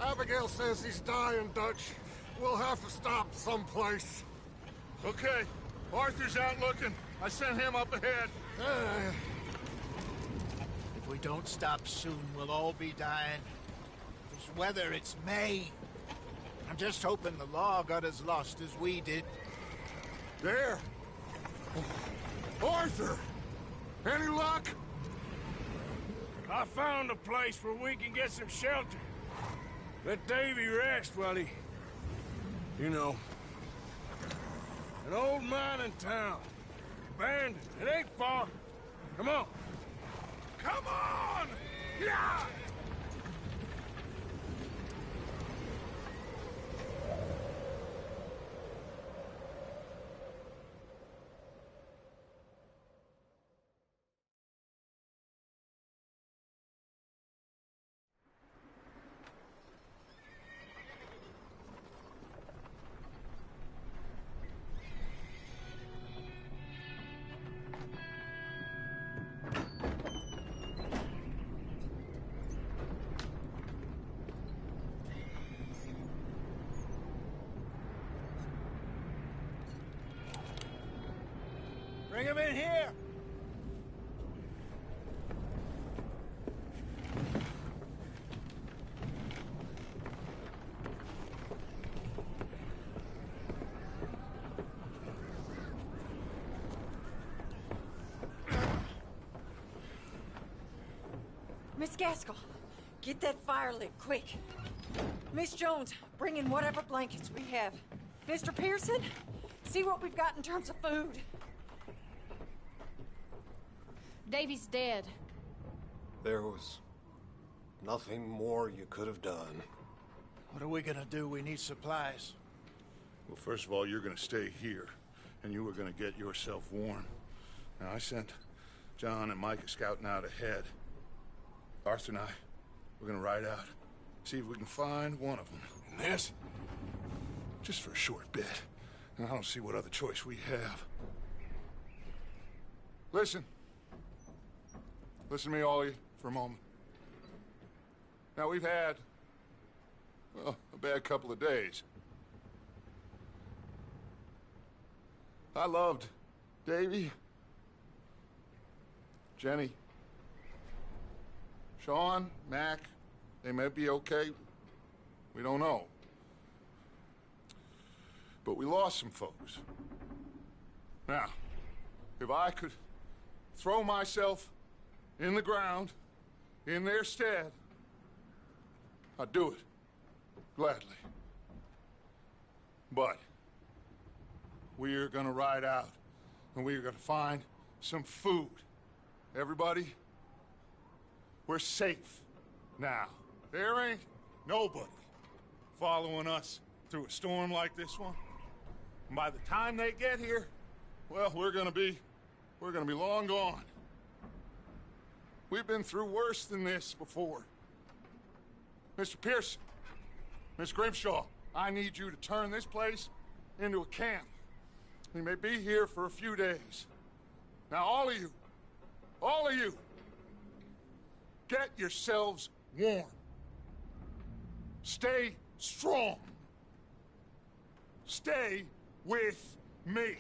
Abigail says he's dying, Dutch. We'll have to stop someplace. Okay. Arthur's out looking. I sent him up ahead. If we don't stop soon, we'll all be dying. This weather, it's May. I'm just hoping the law got as lost as we did. There! Arthur! Any luck? I found a place where we can get some shelter. Let Davy rest while he... You know. An old mining town. Abandoned. It ain't far. Come on. Come on! Yeah! Bring him in here! Miss Gaskell, get that fire lit, quick. Miss Jones, bring in whatever blankets we have. Mr. Pearson, see what we've got in terms of food. Davy's dead. There was nothing more you could have done. What are we gonna do? We need supplies. Well, first of all, you're gonna stay here, and you were gonna get yourself warm. Now, I sent John and Micah scouting out ahead. Arthur and I, we're gonna ride out, see if we can find one of them. And this, just for a short bit. And I don't see what other choice we have. Listen. Listen to me, all of you, for a moment. Now, we've had, well, a bad couple of days. I loved Davy, Jenny, Sean, Mac. They may be okay. We don't know. But we lost some folks. Now, if I could throw myself in the ground, in their stead, I'd do it, gladly. But we're gonna ride out, and we're gonna find some food. Everybody, we're safe now. There ain't nobody following us through a storm like this one. And by the time they get here, well, we're gonna be long gone. We've been through worse than this before. Mr. Pearson, Miss Grimshaw, I need you to turn this place into a camp. We may be here for a few days. Now, all of you, get yourselves warm. Stay strong. Stay with me.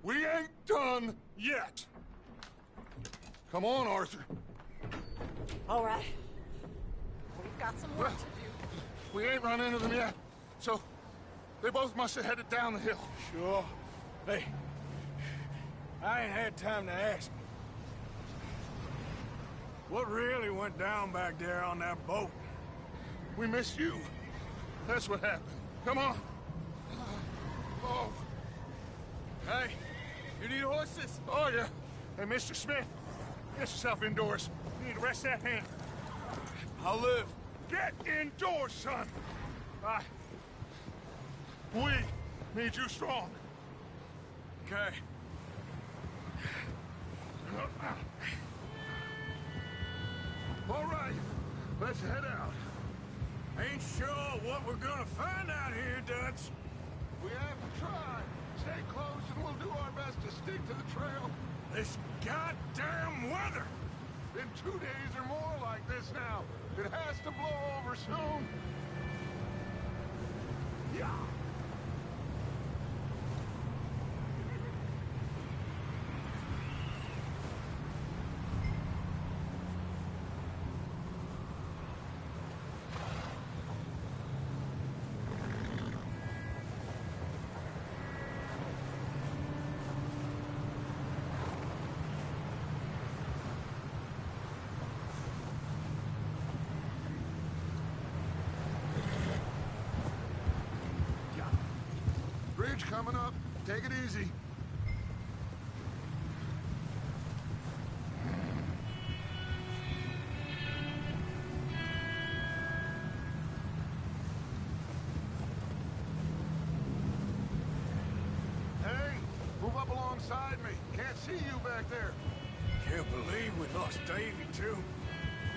We ain't done yet. Come on, Arthur. All right. We've got some work to do. We ain't run into them yet, so they both must have headed down the hill. Sure. Hey, I ain't had time to ask. What really went down back there on that boat? We missed you. That's what happened. Come on. Oh. Hey, you need horses? Oh, yeah. Hey, Mr. Smith, get yourself indoors. You need to rest that hand. I'll live. Get indoors, son. We need you strong. Okay. All right, let's head out. Ain't sure what we're gonna find out here, Dutch. We have to try. Stay close and we'll do our best to stick to the trail. This goddamn weather! Been 2 days or more like this now. It has to blow over soon. Yeah. Bridge coming up. Take it easy. Hey, move up alongside me. Can't see you back there. Can't believe we lost Davy, too.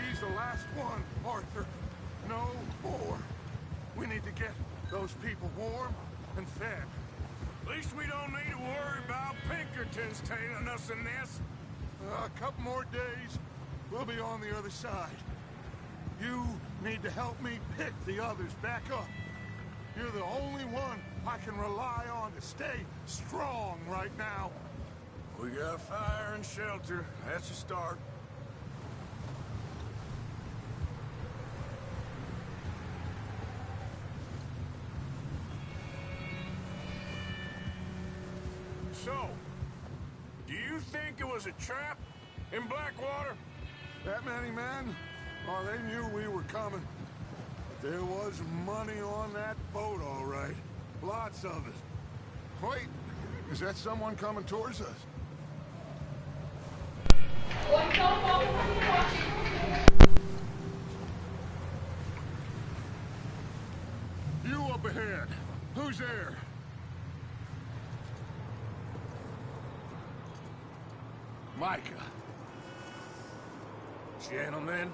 He's the last one, Arthur. No more. We need to get those people warm and fed. At least we don't need to worry about Pinkertons tailing us in this. A couple more days, we'll be on the other side. You need to help me pick the others back up. You're the only one I can rely on to stay strong right now. We got fire and shelter. That's a start. So, do you think it was a trap in Blackwater? That many men? Oh, they knew we were coming. But there was money on that boat, all right. Lots of it. Wait, is that someone coming towards us? You up ahead. Who's there? Micah. Gentlemen,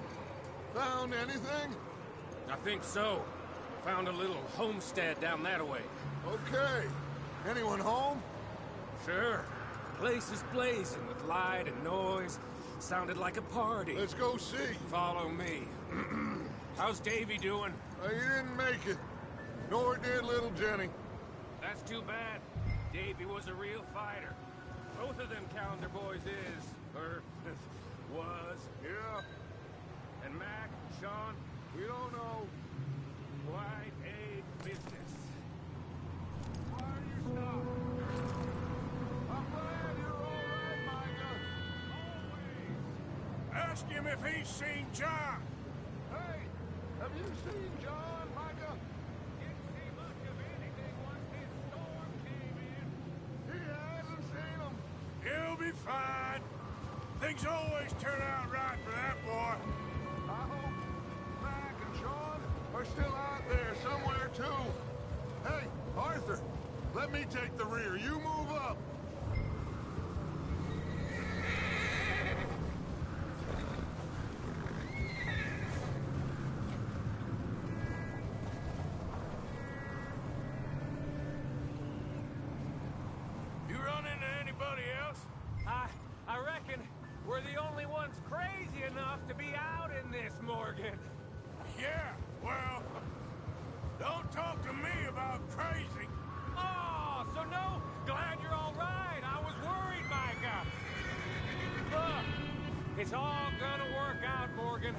Found anything? I think so. Found a little homestead down that way. Okay. Anyone home? Sure. Place is blazing with light and noise. Sounded like a party. Let's go see. Follow me. How's Davy doing? He didn't make it. Nor did little Jenny. That's too bad. Davy was a real fighter. Both of them calendar boys is, or was. Yeah, And Mac, Sean, we don't know. quite a business. Why are you stopped? I'm glad you're all right, Micah. ask him if he's seen John. Hey, have you seen John, Micah? Didn't see much of anything once this storm came in. He hasn't seen him. He'll be fine. Things always turn out right for that boy. I hope Mac and Sean are still out there somewhere, too. Hey, Arthur, let me take the rear. You move up. You run into anybody else? I reckon we're the only ones crazy enough to be out in this, Morgan. Yeah, well, don't talk to me about crazy. Oh, so no? Glad you're all right. I was worried, Micah. Look, it's all gonna work out, Morgan.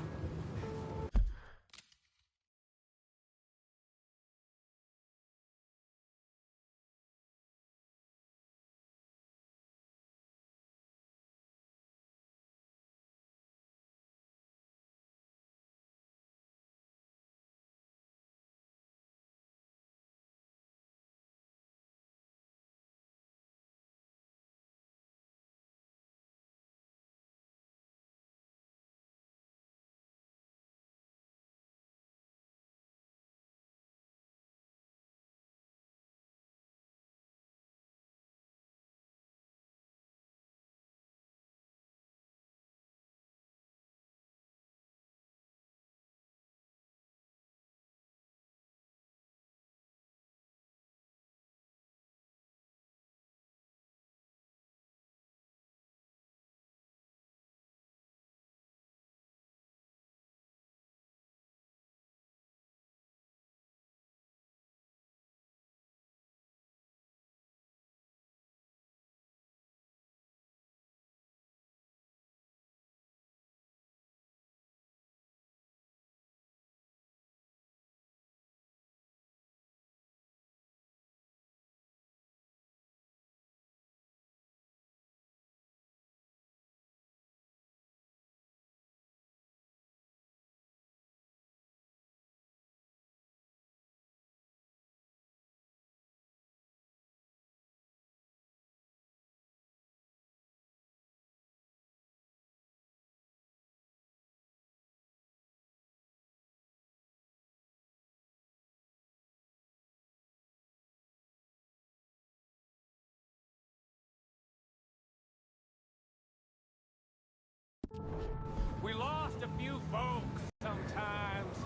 folk sometimes.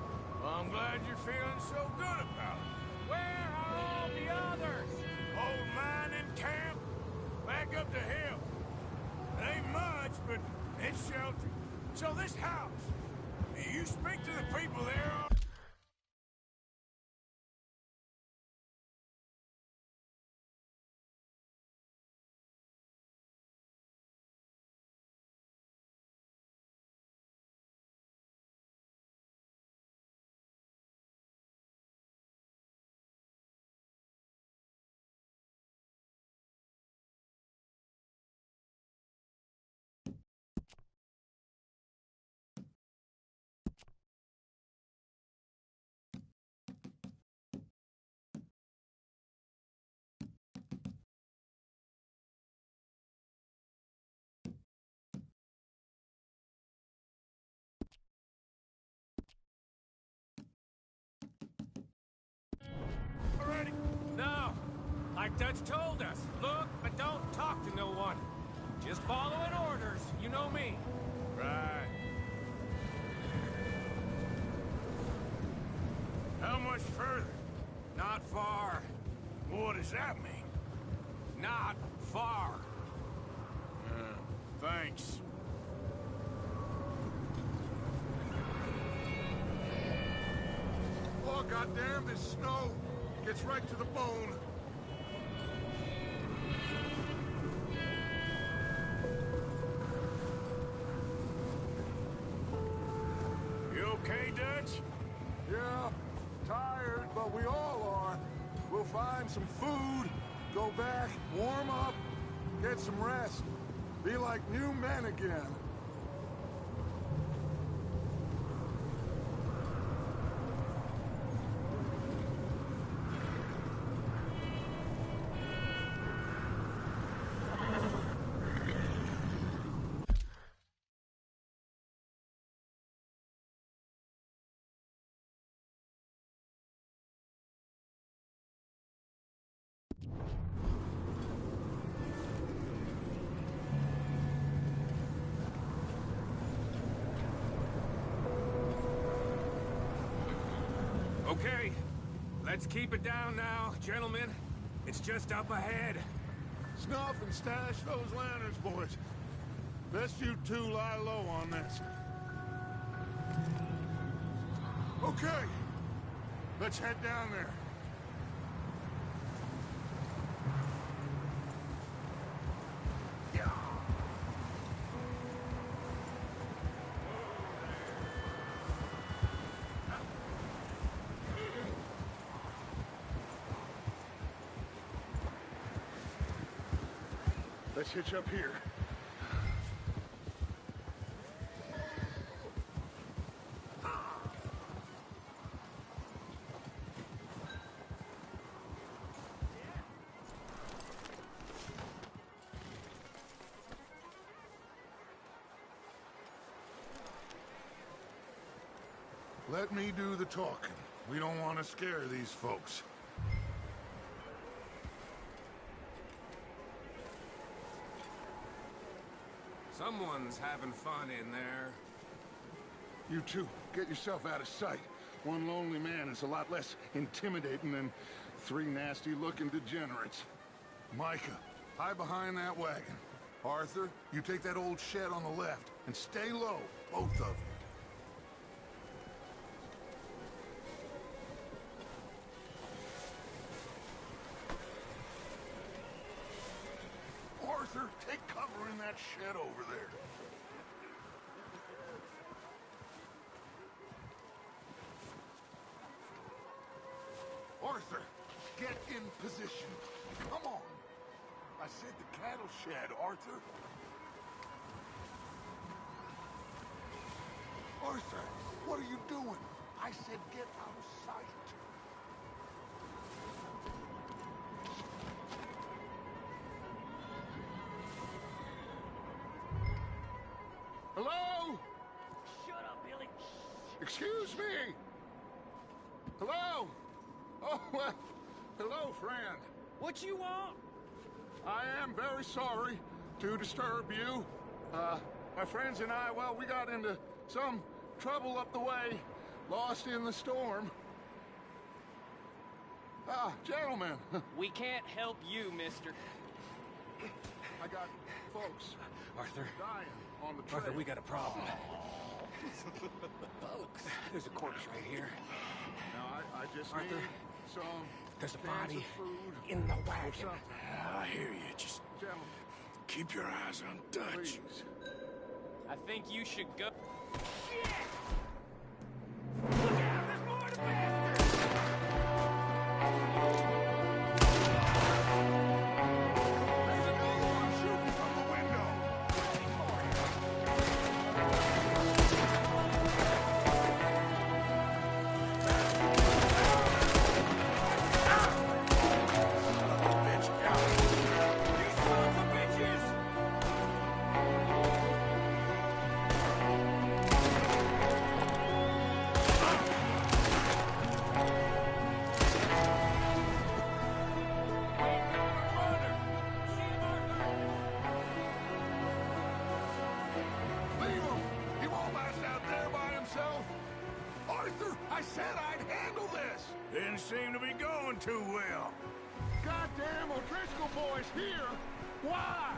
Well, I'm glad you're feeling so good about it. Where are all the others? Old mining camp, back up the hill. It ain't much, but it's sheltered. So this house, you speak to the people there. Already? No. Like Dutch told us. Look, but don't talk to no one. Just following orders. You know me. Right. How much further? Not far. What does that mean? Not far. Thanks. Oh, goddamn, this snow gets right to the bone. You okay, Dutch? Yeah, tired, but we all are. We'll find some food, go back, warm up, get some rest. Be like new men again. Okay. Let's keep it down now, gentlemen. It's just up ahead. Snuff and stash those lanterns, boys. Best you two lie low on this. Okay. Let's head down there. Let's hitch up here. Let me do the talking. We don't want to scare these folks. Someone's having fun in there. You two, get yourself out of sight. One lonely man is a lot less intimidating than three nasty-looking degenerates. Micah, hide behind that wagon. Arthur, you take that old shed on the left, and stay low, both of you. Arthur, take cover in that shed over there. Arthur, get in position. Come on. I said the cattle shed, Arthur. Arthur, what are you doing? I said get out of sight. Hello? Shut up, Billy. Excuse me. Hello? Oh, well, hello, friend. What you want? I am very sorry to disturb you. My friends and I, well, we got into some Trouble up the way. Lost in the storm. Ah, gentlemen. We can't help you, mister. I got folks Arthur, dying on the trail. Arthur, we got a problem. Folks, there's a corpse right here. Now, I just Arthur, need some there's a cans body of food in the or wagon. something. I hear you. Just Gentlemen, keep your eyes on Dutch. please. I think you should go. There's another one shooting from the window. Leave him! He won't last out there by himself! Arthur, I said I'd handle this! Didn't seem to be going too well. Goddamn O'Driscoll boys here! Why?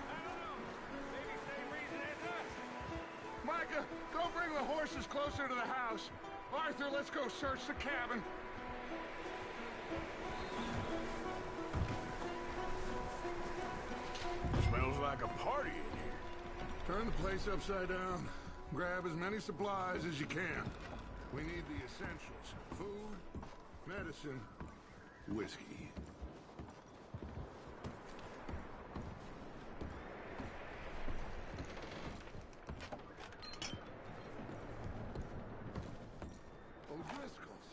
Micah, go bring the horses closer to the house. Arthur, let's go search the cabin. Smells like a party in here. Turn the place upside down. Grab as many supplies as you can. We need the essentials. Food, medicine, whiskey. O'Driscoll's.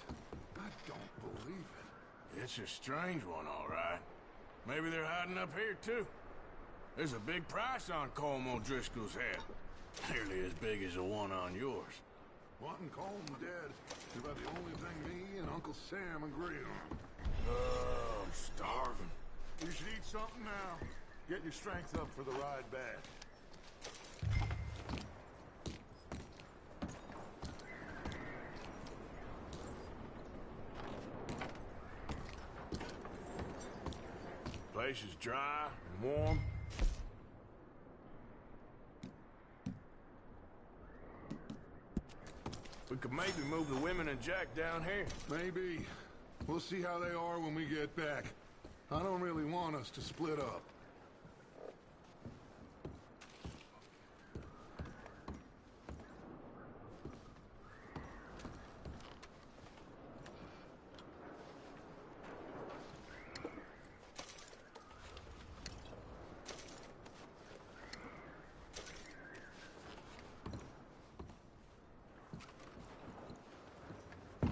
I don't believe it. It's a strange one, all right. Maybe they're hiding up here, too. There's a big price on Colm O'Driscoll's head. Nearly as big as the one on yours. Wanting Colm dead is about the only thing me and Uncle Sam agree on. Oh, I'm starving. You should eat something now. Get your strength up for the ride back. Place is dry and warm. We could maybe move the women and Jack down here. Maybe. We'll see how they are when we get back. I don't really want us to split up.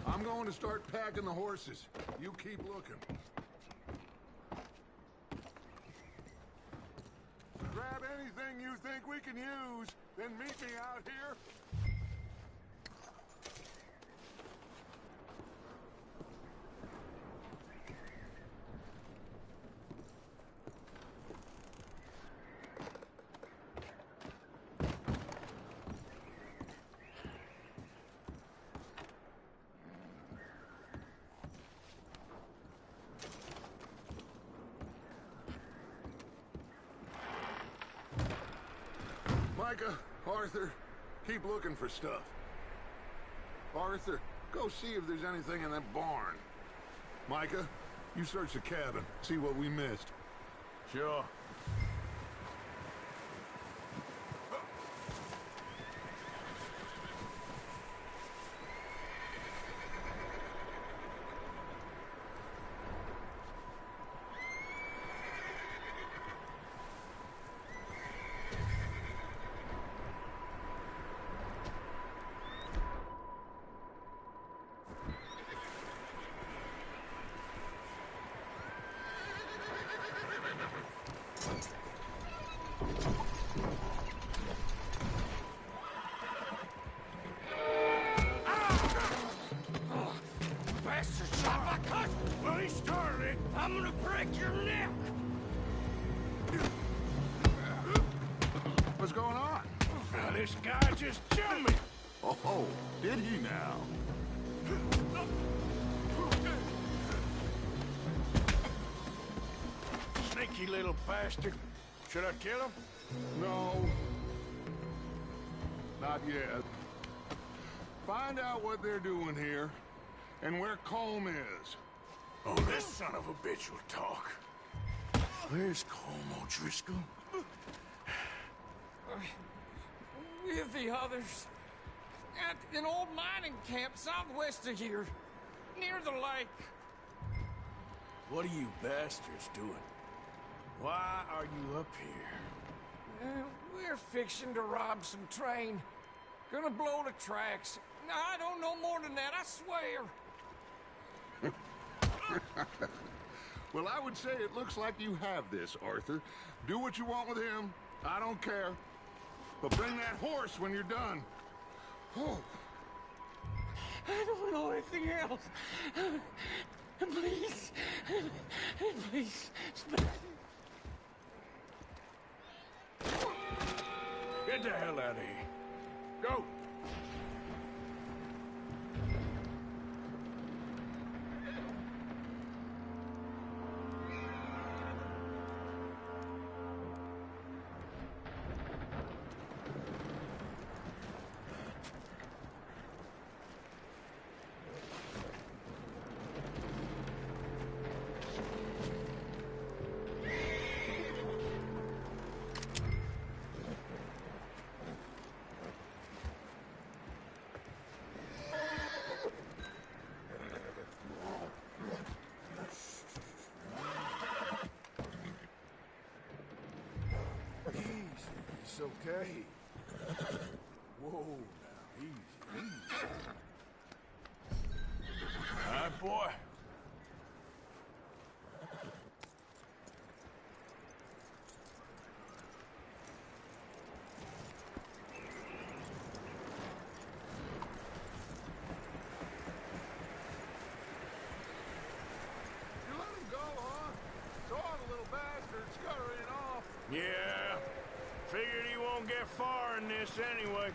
I'm going to start packing the horses. You keep looking. Grab anything you think we can use, then meet me out here. Micah, Arthur, keep looking for stuff. Arthur, go see if there's anything in that barn. Micah, you search the cabin, see what we missed. Sure. Bastard shot my cousin! Well, he started it. I'm gonna break your neck! What's going on? Now, this guy just jumped me. Oh, did he now? Sneaky little bastard. Should I kill him? No. Not yet. Find out what they're doing here, and where Colm is. Oh, this son of a bitch will talk. Where's Colm O'Driscoll? With the others. At an old mining camp southwest of here. Near the lake. What are you bastards doing? Why are you up here? We're fixing to rob some train. Gonna blow the tracks. I don't know more than that, I swear. Well, I would say it looks like you have this, Arthur. Do what you want with him. I don't care. But bring that horse when you're done. Oh. I don't know anything else. Please. Please. Get the hell out of here. Go! It's okay. Whoa, now, easy, easy. All right, boy. You let him go, huh? Saw the little bastard scurrying off. Yeah. Figured he won't get far in this anyway.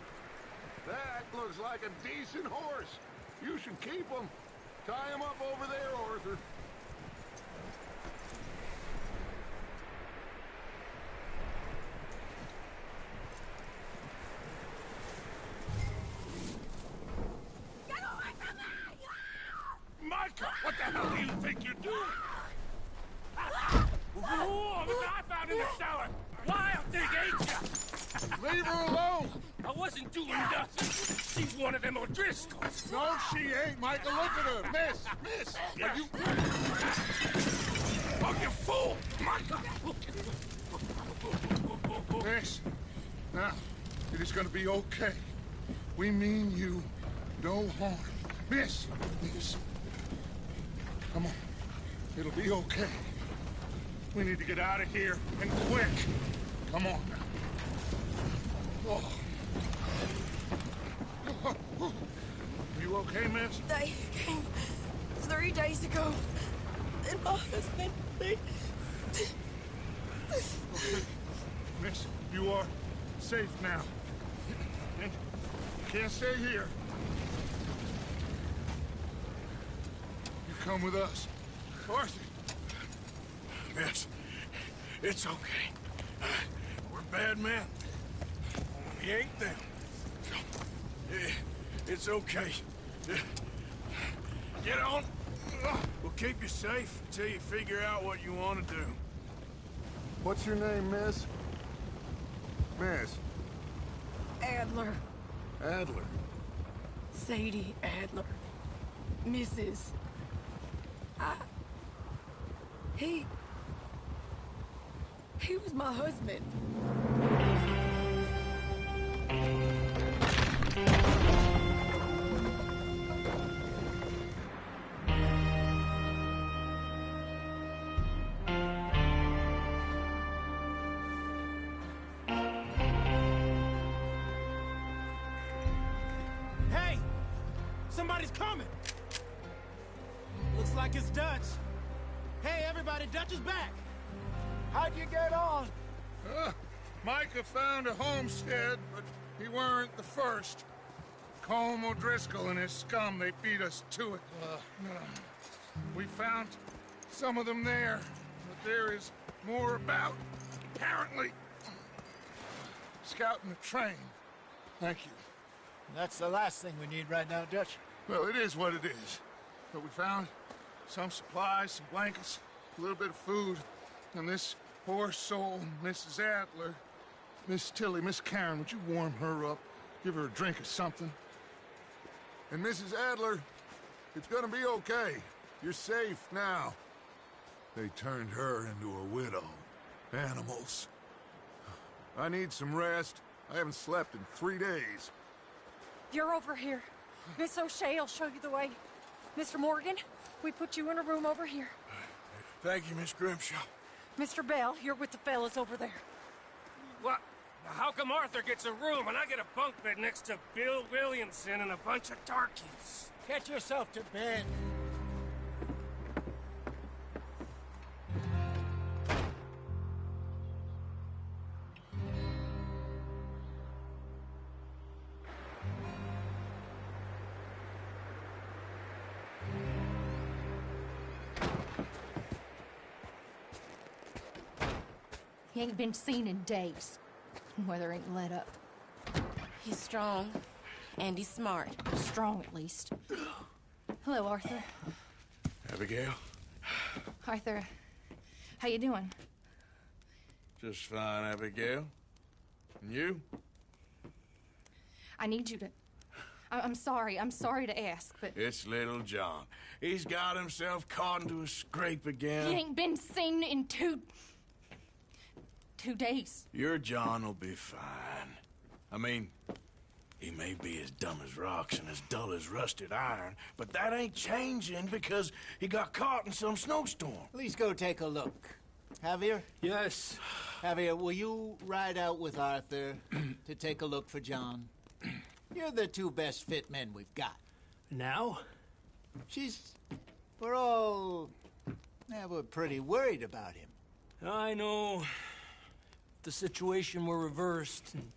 That looks like a decent horse. You should keep him. Tie him up over there, Arthur. Get away from me! Micah, what the hell do you think you're doing? Whoa, the guy found in the cellar. Wild thing ate ya. Leave her alone. I wasn't doing nothing. She's one of them O'Driscolls. No, she ain't, Micah. Look at her. Miss. Are you... Oh, you fool! Micah! Miss. Now, it is gonna be okay. We mean you no harm. Miss. Come on. It'll be okay. We need to get out of here, and quick. Come on now. Oh. You okay, miss? They came 3 days ago. And my husband, they... Okay. Miss, you are safe now. And you can't stay here. You come with us. Arthur. Miss, it's okay. We're bad men. We ain't them. It's okay. Get on. We'll keep you safe until you figure out what you want to do. What's your name, miss? Miss. Adler. Adler. Sadie Adler. Mrs. He was my husband. Hey! Somebody's coming! Looks like it's Dutch. Hey, everybody, Dutch is back! How'd you get on? Micah found a homestead, but he weren't the first. Colm O'Driscoll and his scum, they feed us to it. We found some of them there, but there is more about, apparently. Scouting the train. Thank you. That's the last thing we need right now, Dutch. Well, it is what it is. But we found some supplies, some blankets, a little bit of food, and this poor soul, Mrs. Adler, Miss Tilly, Miss Karen, would you warm her up? Give her a drink or something? And Mrs. Adler, it's gonna be okay. You're safe now. They turned her into a widow. Animals. I need some rest. I haven't slept in 3 days. You're over here. Miss O'Shea will show you the way. Mr. Morgan, we put you in a room over here. Thank you, Miss Grimshaw. Mr. Bell, you're with the fellas over there. What? How come Arthur gets a room and I get a bunk bed next to Bill Williamson and a bunch of darkies? Get yourself to bed. He ain't been seen in days. Weather ain't let up. He's strong, and he's smart. Strong, at least. Hello, Arthur. Abigail? Arthur, how you doing? Just fine, Abigail. And you? I need you to... I'm sorry to ask, but... It's little John. He's got himself caught into a scrape again. He ain't been seen in 2 days. Your John will be fine. I mean, he may be as dumb as rocks and as dull as rusted iron, but that ain't changing because he got caught in some snowstorm. Please go take a look. Javier? Yes. Javier, will you ride out with Arthur to take a look for John? You're the 2 best fit men we've got. Now? We're pretty worried about him. I know. If the situation were reversed, and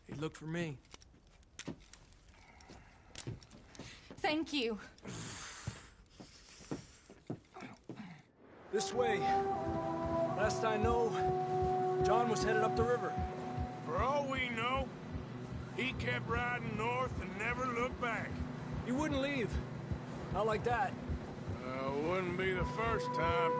he'd look for me. Thank you. This way. Last I know, John was headed up the river. For all we know, he kept riding north and never looked back. He wouldn't leave. Not like that. Wouldn't be the first time.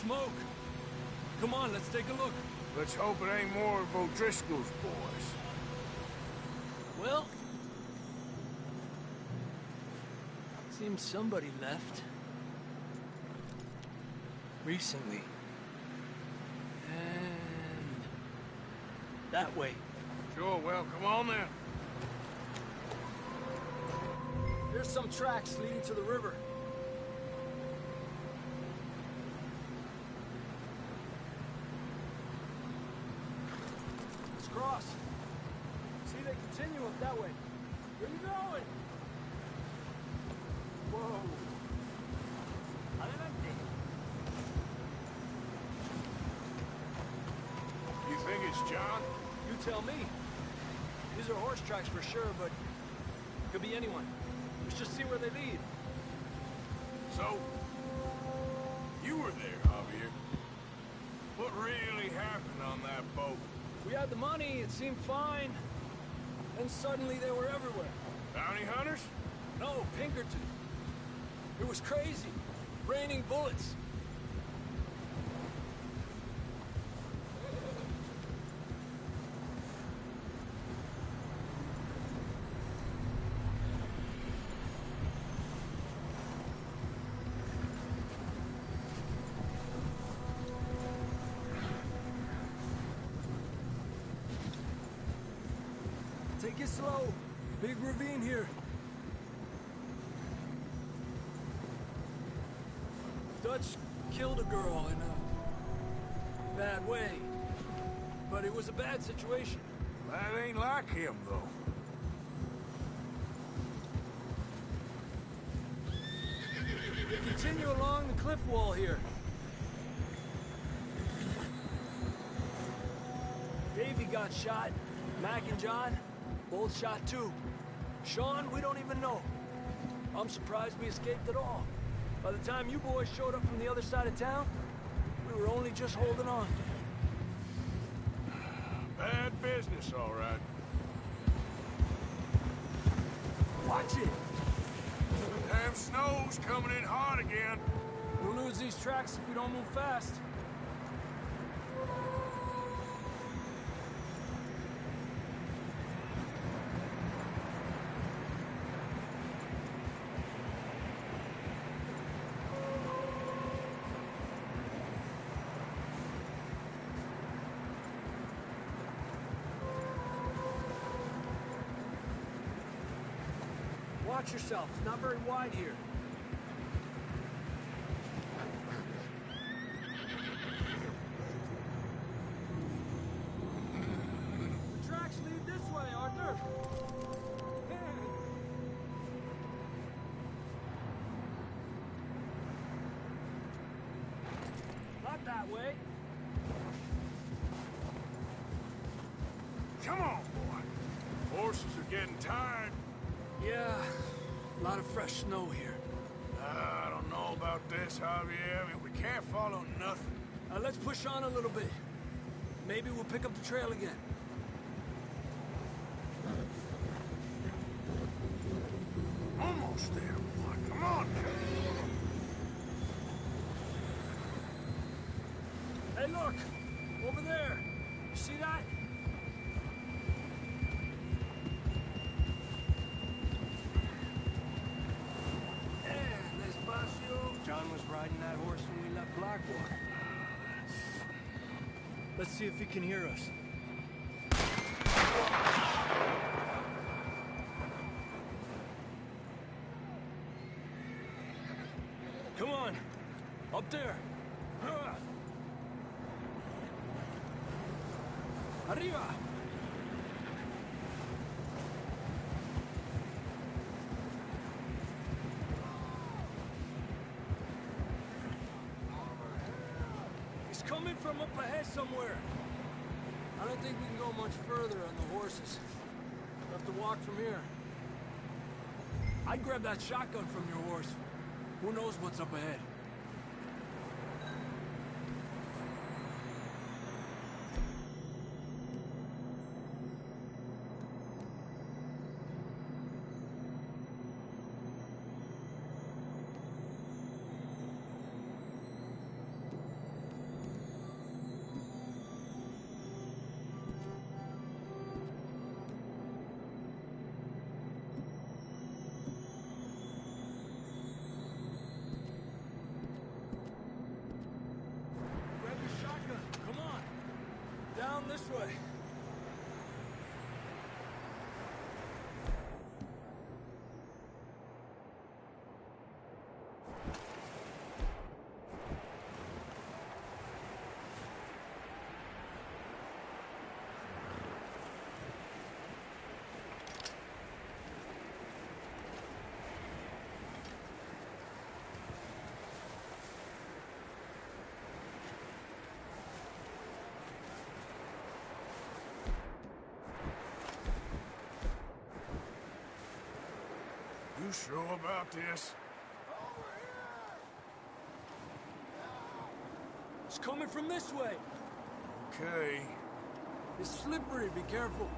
Smoke. Come on, let's take a look. Let's hope it ain't more of O'Driscoll's boys. Well, seems somebody left. Recently. And that way. Sure, well, come on then. There's some tracks leading to the river. Cross. See, they continue up that way. Where you going? Whoa. Adelante. You think it's John? You tell me. These are horse tracks for sure, but could be anyone. Let's just see where they lead. So, you were there, Javier. What really happened on that boat? We had the money, it seemed fine. Then suddenly they were everywhere. Bounty hunters? No, Pinkerton. It was crazy. Raining bullets. Take it slow. Big ravine here. Dutch killed a girl in a bad way. But it was a bad situation. That ain't like him, though. Continue along the cliff wall here. Davey got shot. Mac and John, both shot too. Sean, we don't even know. I'm surprised we escaped at all. By the time you boys showed up from the other side of town, we were only just holding on. Bad business, all right. Watch it! Damn snow's coming in hard again. We'll lose these tracks if we don't move fast. Watch yourself. It's not very wide here. The tracks lead this way, Arthur. Not that way. Come on, boy. Horses are getting tired. Yeah, a lot of fresh snow here. I don't know about this, Javier. I mean, we can't follow nothing. Let's push on a little bit. Maybe we'll pick up the trail again. Almost there, boy. Come on. Hey, look! Over there! You see that? John was riding that horse when we left Blackwater. Let's see if he can hear us. Come on! Up there! Arriba! Coming from up ahead somewhere. I don't think we can go much further on the horses. We'll have to walk from here. I'd grab that shotgun from your horse. Who knows what's up ahead? Down this way. You sure about this? It's coming from this way. Okay. It's slippery, be careful.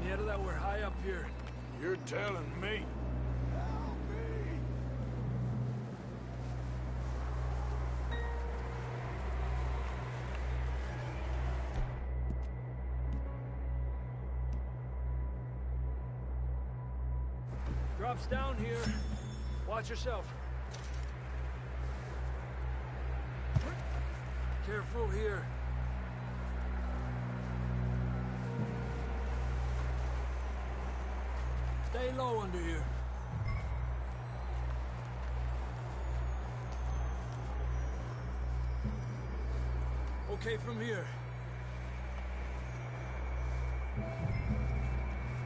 Mierda, that we're high up here. You're telling me. Drops down here. Watch yourself. Careful here. Stay low under here. okay from here.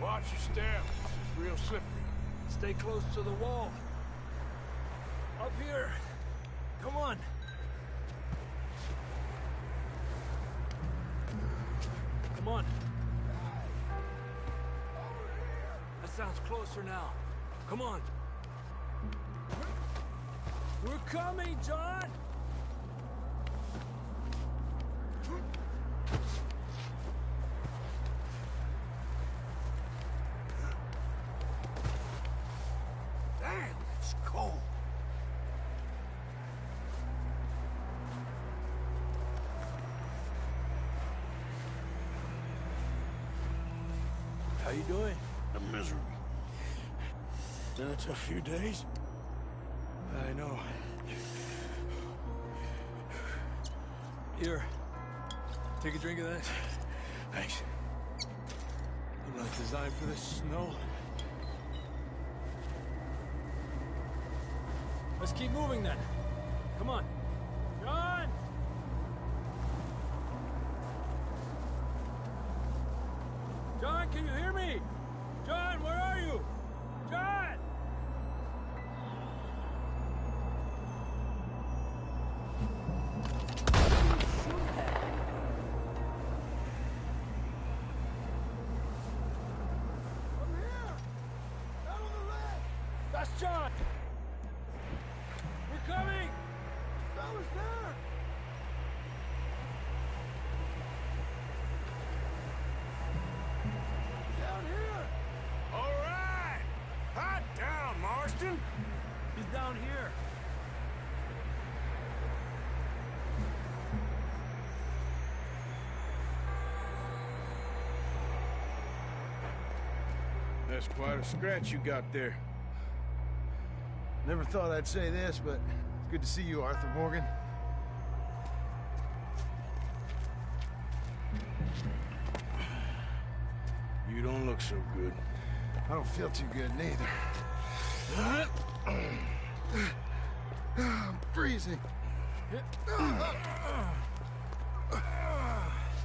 Watch your step. It's real slippery. Stay close to the wall. Up here. Come on. Come on. That sounds closer now. Come on. We're coming, John! Damn, it's cold. How you doing? I'm miserable. Been a tough few days. I know. Here. Take a drink of that. Thanks. I'm not designed for this snow. Let's keep moving then. Come on. John! John, can you hear me? John, where are you? John! That's John! We're coming! Fellas there! Down here! All right! Hot down, Marston! He's down here. That's quite a scratch you got there. Never thought I'd say this, but it's good to see you, Arthur Morgan. You don't look so good. I don't feel too good, neither. I'm freezing.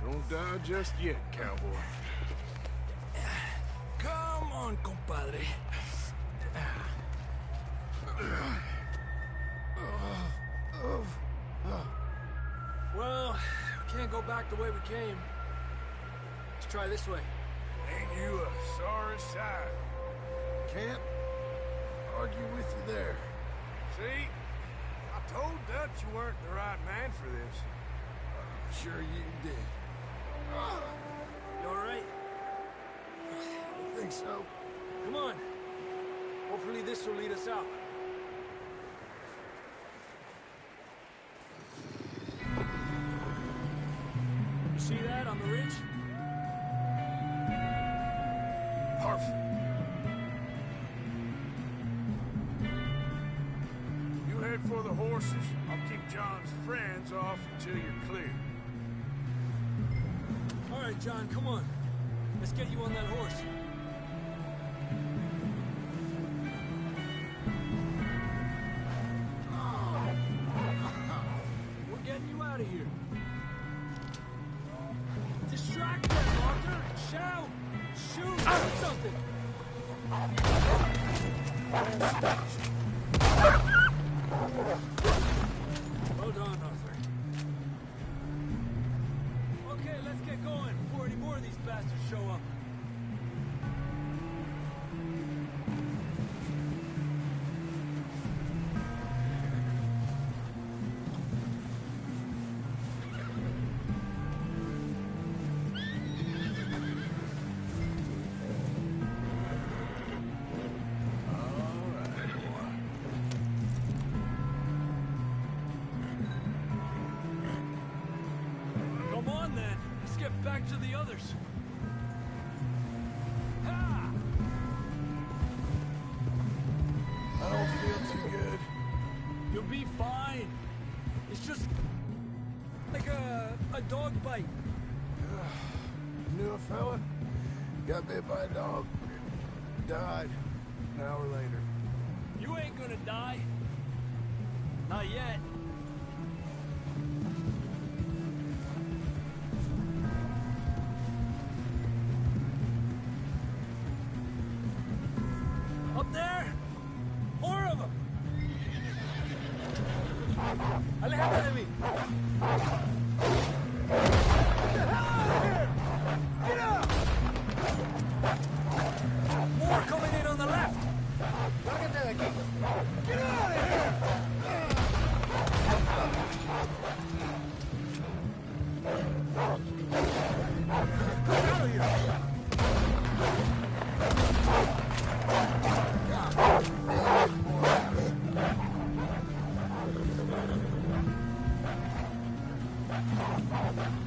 Don't die just yet, cowboy. Come on, compadre. Well, we can't go back the way we came. Let's try this way. Ain't you a sorry sight? Can't argue with you there. See? I told Dutch you weren't the right man for this. I'm sure you did. You all right? I think so. Come on. Hopefully this will lead us out. You see that on the ridge? Perfect. You head for the horses. I'll keep John's friends off until you're clear. All right, John, come on. Let's get you on that horse. We're getting you out of here. Distract them, Arthur! Shout! Shoot! Do something! Well done, Arthur. Okay, let's get going before any more of these bastards show up. Come on, then. Let's get back to the others. Ha! I don't feel too good. You'll be fine. It's just like a dog bite. Knew a fella, got bit by a dog, died an hour later. You ain't gonna die. Not yet. Aléjate de mí. Get the hell out of here! Get out! More coming in on the left. Lárgate de aquí. Get out of here! Get out of here.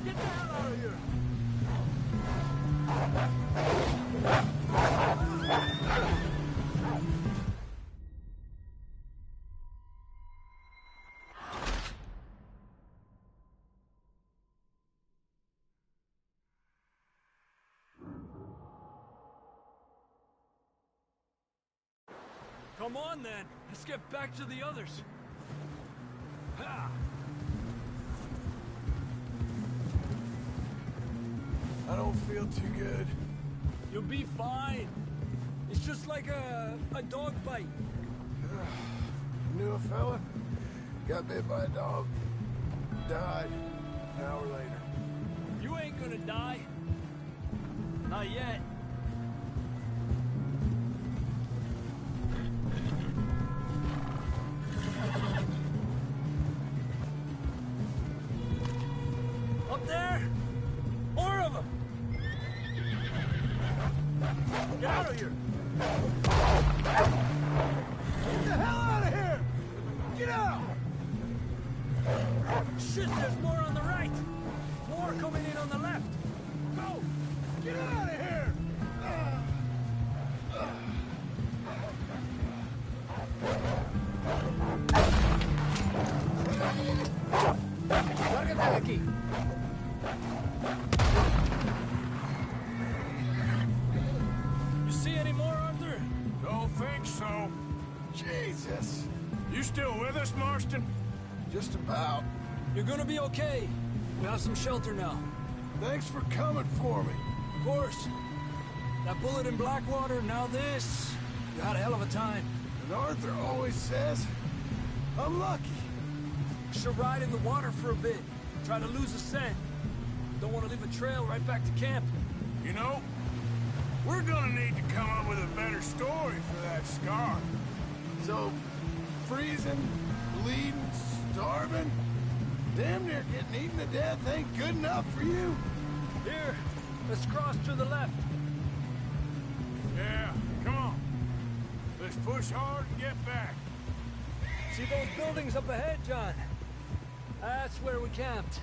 Get the hell out of here. Come on, then. Let's get back to the others. Ha! I don't feel too good. You'll be fine. It's just like a dog bite. Knew a fella, got bit by a dog, died an hour later. You ain't gonna die. Not yet. Up there? More of them! Get out of here! Get the hell out of here! Get out! Shit, there's more on the right! More coming in on the left! Go! Get out of here! Lárgate de aquí. You see any more, Arthur? Don't think so. Jesus! You still with us, Marston? Just about. You're gonna be okay. We have some shelter now. Thanks for coming for me. Of course. That bullet in Blackwater, now this. You had a hell of a time. And Arthur always says, I'm lucky. Should ride in the water for a bit. Try to lose a scent. Don't want to leave a trail right back to camp. You know, we're gonna need to come up with a better story for that scar. So, freezing, bleeding, starving, damn near getting eaten to death ain't good enough for you? Here, let's cross to the left. Yeah, come on. Let's push hard and get back. See those buildings up ahead, John? That's where we camped.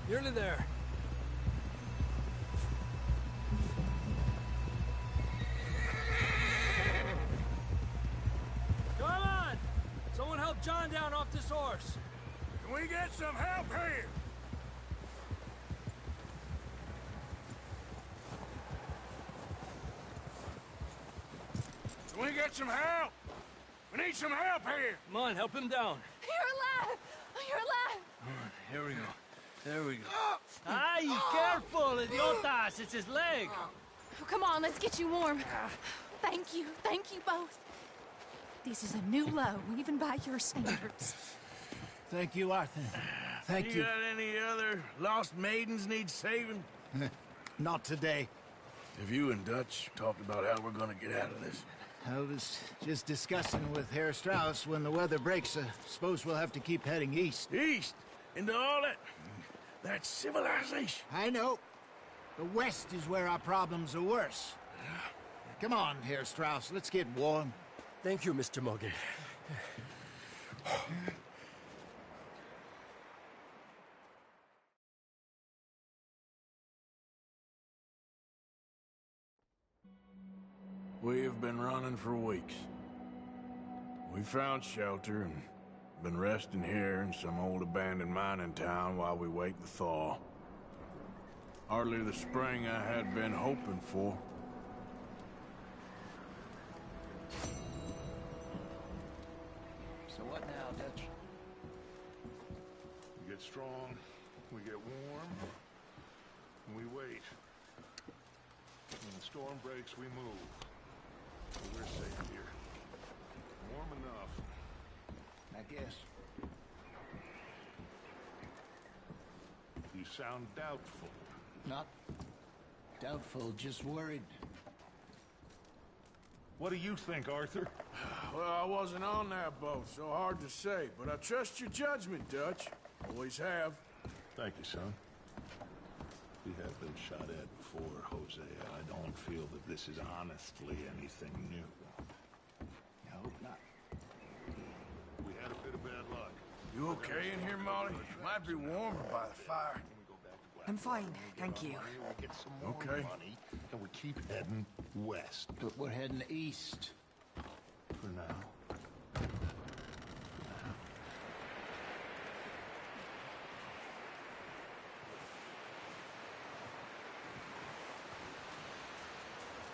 Nearly there. Come on! Someone help John down off this horse. Can we get some help here? Can we get some help? We need some help here. Come on, help him down. You're alive! You're alive! Here we go. There we go. Ay, careful, idiotas! It's his leg. Oh, come on, let's get you warm. Thank you both. This is a new low, even by your standards. Thank you, Arthur. Thank You you. got any other lost maidens need saving? Not today. Have you and Dutch talked about how we're gonna get out of this? I was just discussing with Herr Strauss when the weather breaks. Suppose we'll have to keep heading east. East? Into all that civilization? I know. The west is where our problems are worse. Come on, Herr Strauss. Let's get warm. Thank you, Mr. Morgan. We have been running for weeks. We found shelter and been resting here in some old abandoned mining town while we wait the thaw. Hardly the spring I had been hoping for. So what now, Dutch? We get strong, we get warm, and we wait. When the storm breaks, we move. But we're safe here. Warm enough. I guess. sound doubtful. Not doubtful, just worried. What do you think, Arthur? Well, I wasn't on that boat, so hard to say. But I trust your judgment, Dutch. Always have. Thank you, son. We have been shot at before, Jose. I don't feel that this is honestly anything new. I hope not. We had a bit of bad luck. You okay in here, Molly? Might be warmer by the fire. I'm fine, thank you. We get some more Okay. money, and we keep heading west. But we're heading east. For now.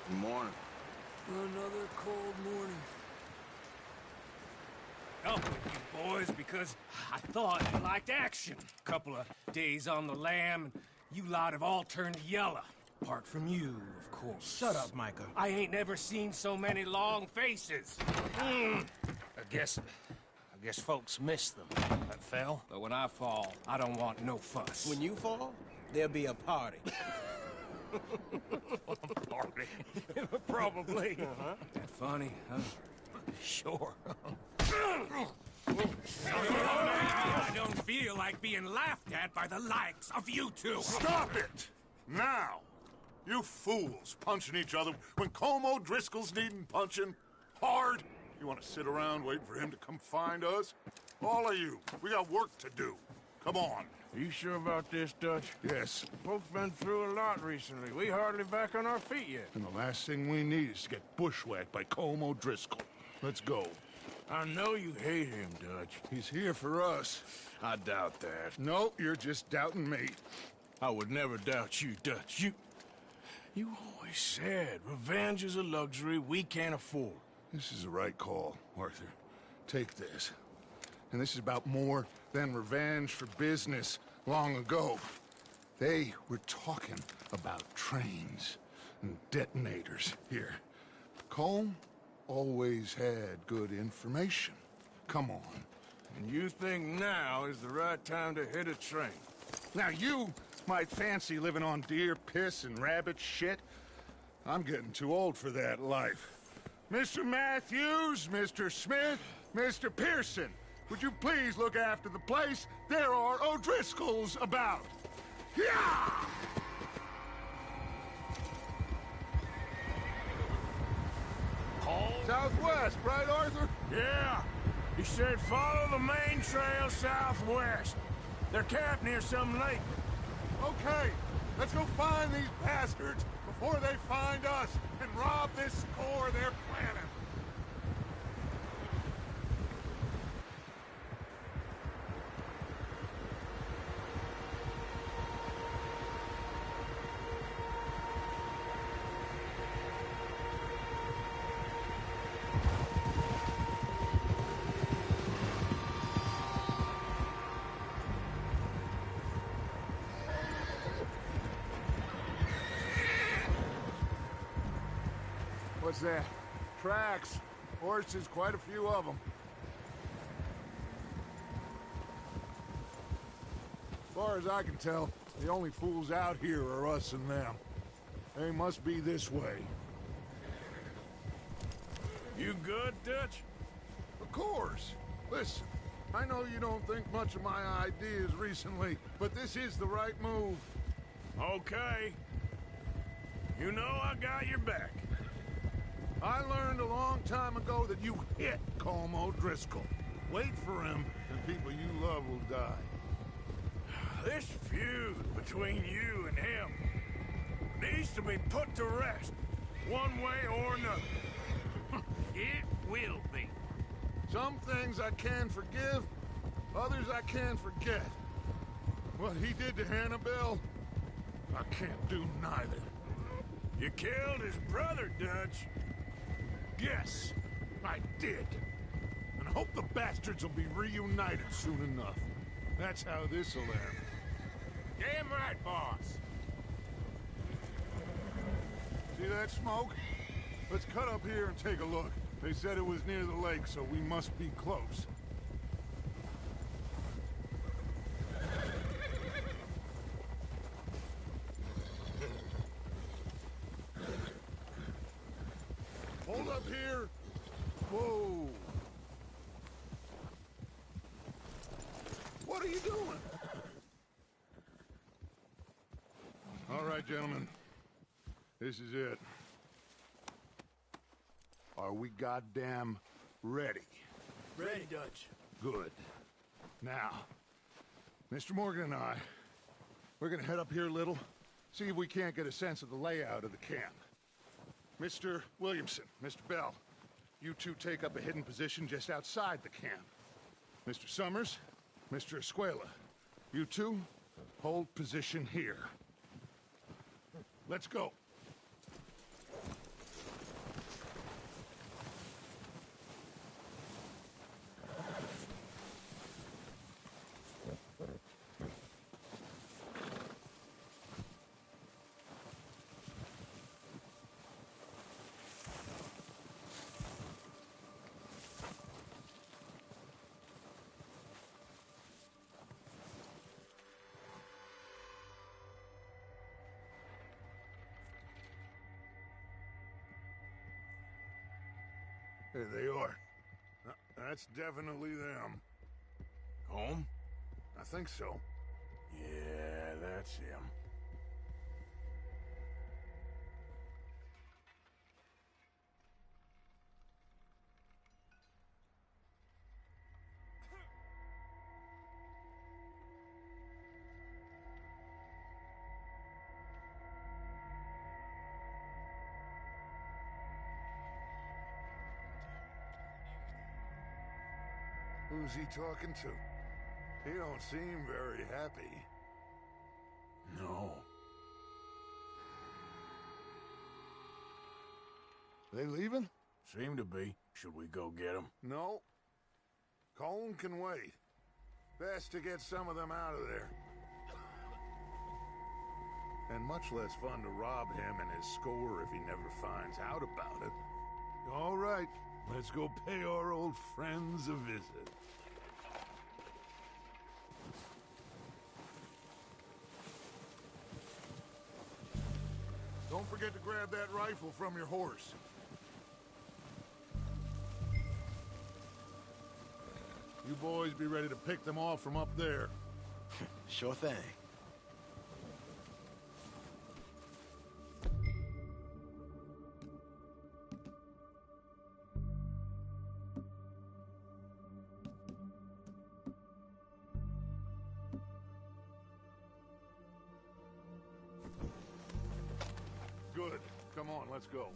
Good morning. Another cold morning. Up with you boys because I thought you liked action. Couple of days on the lam, and you lot have all turned yellow. Apart from you, of course. Shut up, Micah. I ain't never seen so many long faces. I guess folks miss them. That fell. But when I fall, I don't want no fuss. When you fall, there'll be a party. Party. Probably. That funny, huh? Sure. I don't feel like being laughed at by the likes of you two. Stop it! Now! You fools punching each other when Colm O'Driscoll's needing punching hard. You want to sit around waiting for him to come find us? All of you, we got work to do. Come on. Are you sure about this, Dutch? Yes. Folks been through a lot recently. We hardly back on our feet yet. And the last thing we need is to get bushwhacked by Colm O'Driscoll. Let's go. I know you hate him, Dutch. He's here for us. I doubt that. No, you're just doubting me. I would never doubt you, Dutch. You always said revenge is a luxury we can't afford. This is the right call, Arthur. Take this. And this is about more than revenge for business long ago. They were talking about trains and detonators here. Colm always had good information. Come on. And you think now is the right time to hit a train? Now you might fancy living on deer piss and rabbit shit. I'm getting too old for that life. Mr. Matthews, Mr. Smith, Mr. Pearson, would you please look after the place? There are O'Driscolls about. Yeah! Southwest, right, Arthur? Yeah. He said follow the main trail southwest. They're camped near some lake. Okay, let's go find these bastards before they find us and rob this score they're planning. What's that? Tracks. Horses, quite a few of them. As far as I can tell, the only fools out here are us and them. They must be this way. You good, Dutch? Of course. Listen, I know you don't think much of my ideas recently, but this is the right move. Okay. You know I got your back. I learned a long time ago that you hit Colm O'Driscoll. Wait for him, and people you love will die. This feud between you and him needs to be put to rest, one way or another. It will be. Some things I can forgive, others I can forget. What he did to Annabelle, I can't do neither. You killed his brother, Dutch. Yes, I did. And I hope the bastards will be reunited soon enough. That's how this'll end. Damn right, boss. See that smoke? Let's cut up here and take a look. They said it was near the lake, so we must be close. up here. Whoa. What are you doing? All right, gentlemen. This is it. Are we goddamn ready? Ready, Dutch. Good. Now, Mr. Morgan and I, we're gonna head up here a little, see if we can't get a sense of the layout of the camp. Mr. Williamson, Mr. Bell, you two take up a hidden position just outside the camp. Mr. Summers, Mr. Escuela, you two hold position here. Let's go. There they are. That's definitely them. Home? I think so. Yeah, that's him. Who's he talking to? He don't seem very happy. No. They leaving? Seem to be. Should we go get him? No. Colm can wait. Best to get some of them out of there. And much less fun to rob him and his score if he never finds out about it. All right, let's go pay our old friends a visit. Don't forget to grab that rifle from your horse. You boys be ready to pick them off from up there. Sure thing. Good. Come on, let's go.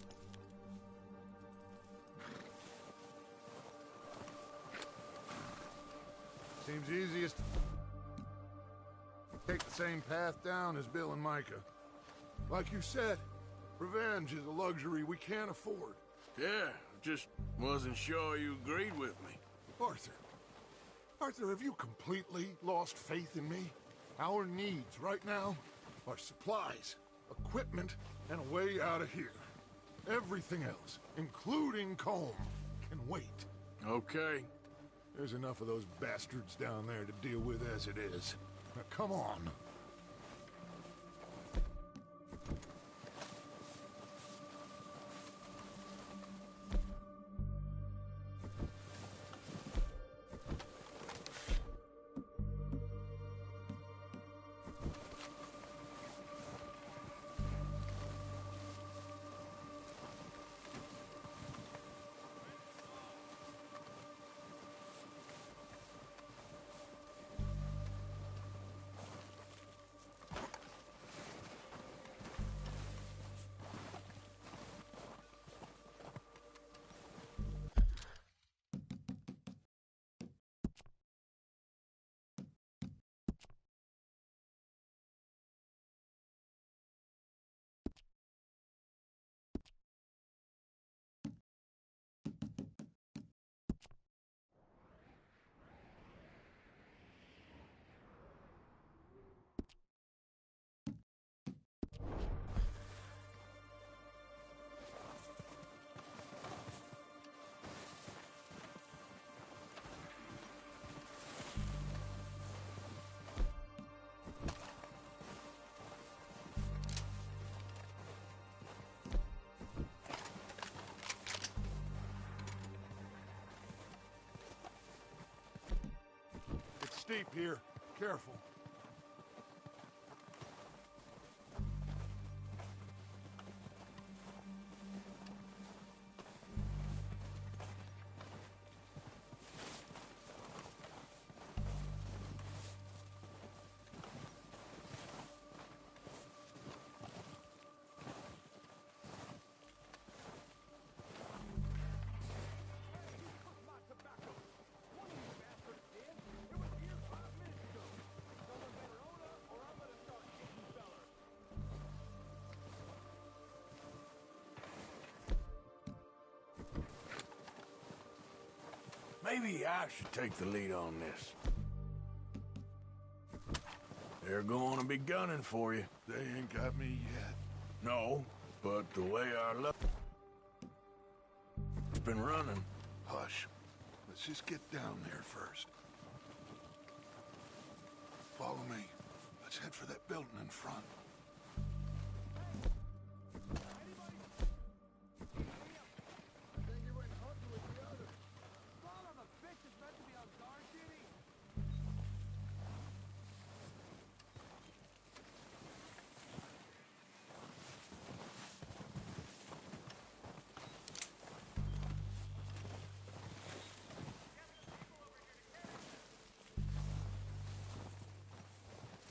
Seems easiest to take the same path down as Bill and Micah. Like you said, revenge is a luxury we can't afford. Yeah, just wasn't sure you agreed with me. Arthur. Arthur, have you completely lost faith in me? Our needs right now are supplies, equipment, and a way out of here. Everything else, including Colm, can wait. Okay. There's enough of those bastards down there to deal with as it is. Now, come on. steep here. Careful. Maybe I should take the lead on this. They're going to be gunning for you. They ain't got me yet. No, but the way our luck has been running. Hush. Let's just get down there first. Follow me. Let's head for that building in front.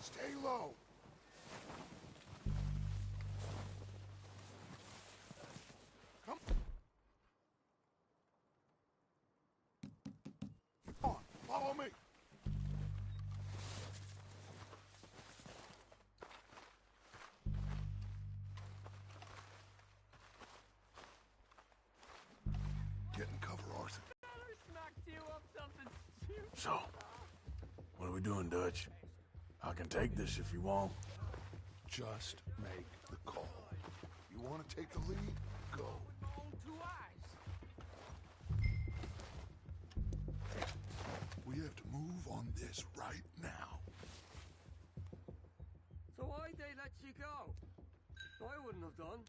Stay low. Come on, follow me. Get in cover, Arthur. So, what are we doing, Dutch? I can take this if you want. Just make the call. You want to take the lead? Go. We have to move on this right now. So why'd they let you go? I wouldn't have done.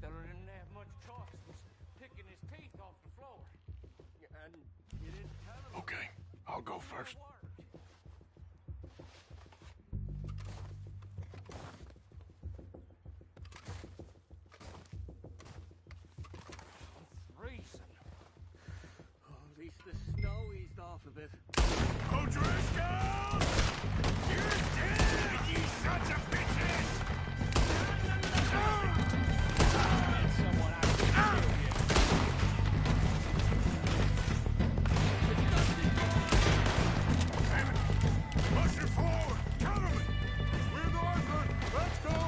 Feller didn't have much choice. Was picking his teeth off the floor. And you didn't tell him. Okay, I'll go first. At least the snow eased off a bit. O'Driscoll! You're dead, you sons of bitches! Someone out there. Damn it! Push it forward! Cover me! We're Northern! Let's go!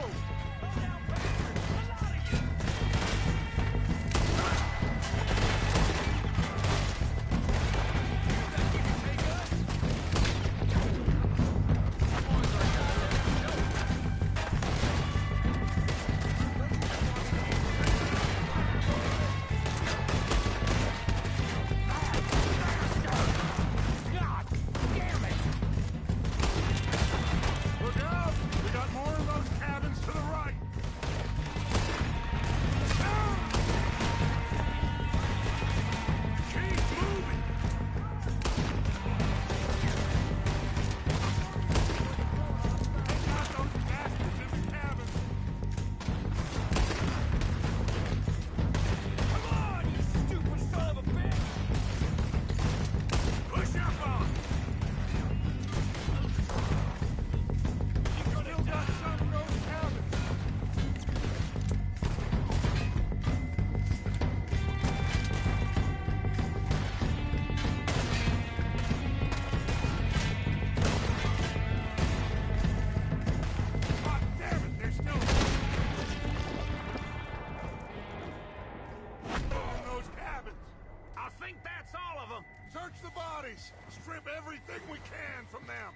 Search the bodies! Strip everything we can from them!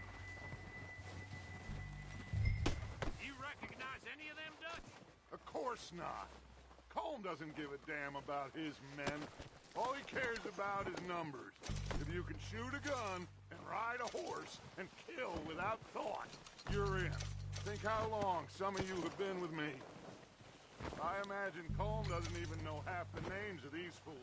You recognize any of them, Dutch? Of course not. Colm doesn't give a damn about his men. All he cares about is numbers. If you can shoot a gun and ride a horse and kill without thought, you're in. Think how long some of you have been with me. I imagine Colm doesn't even know half the names of these fools.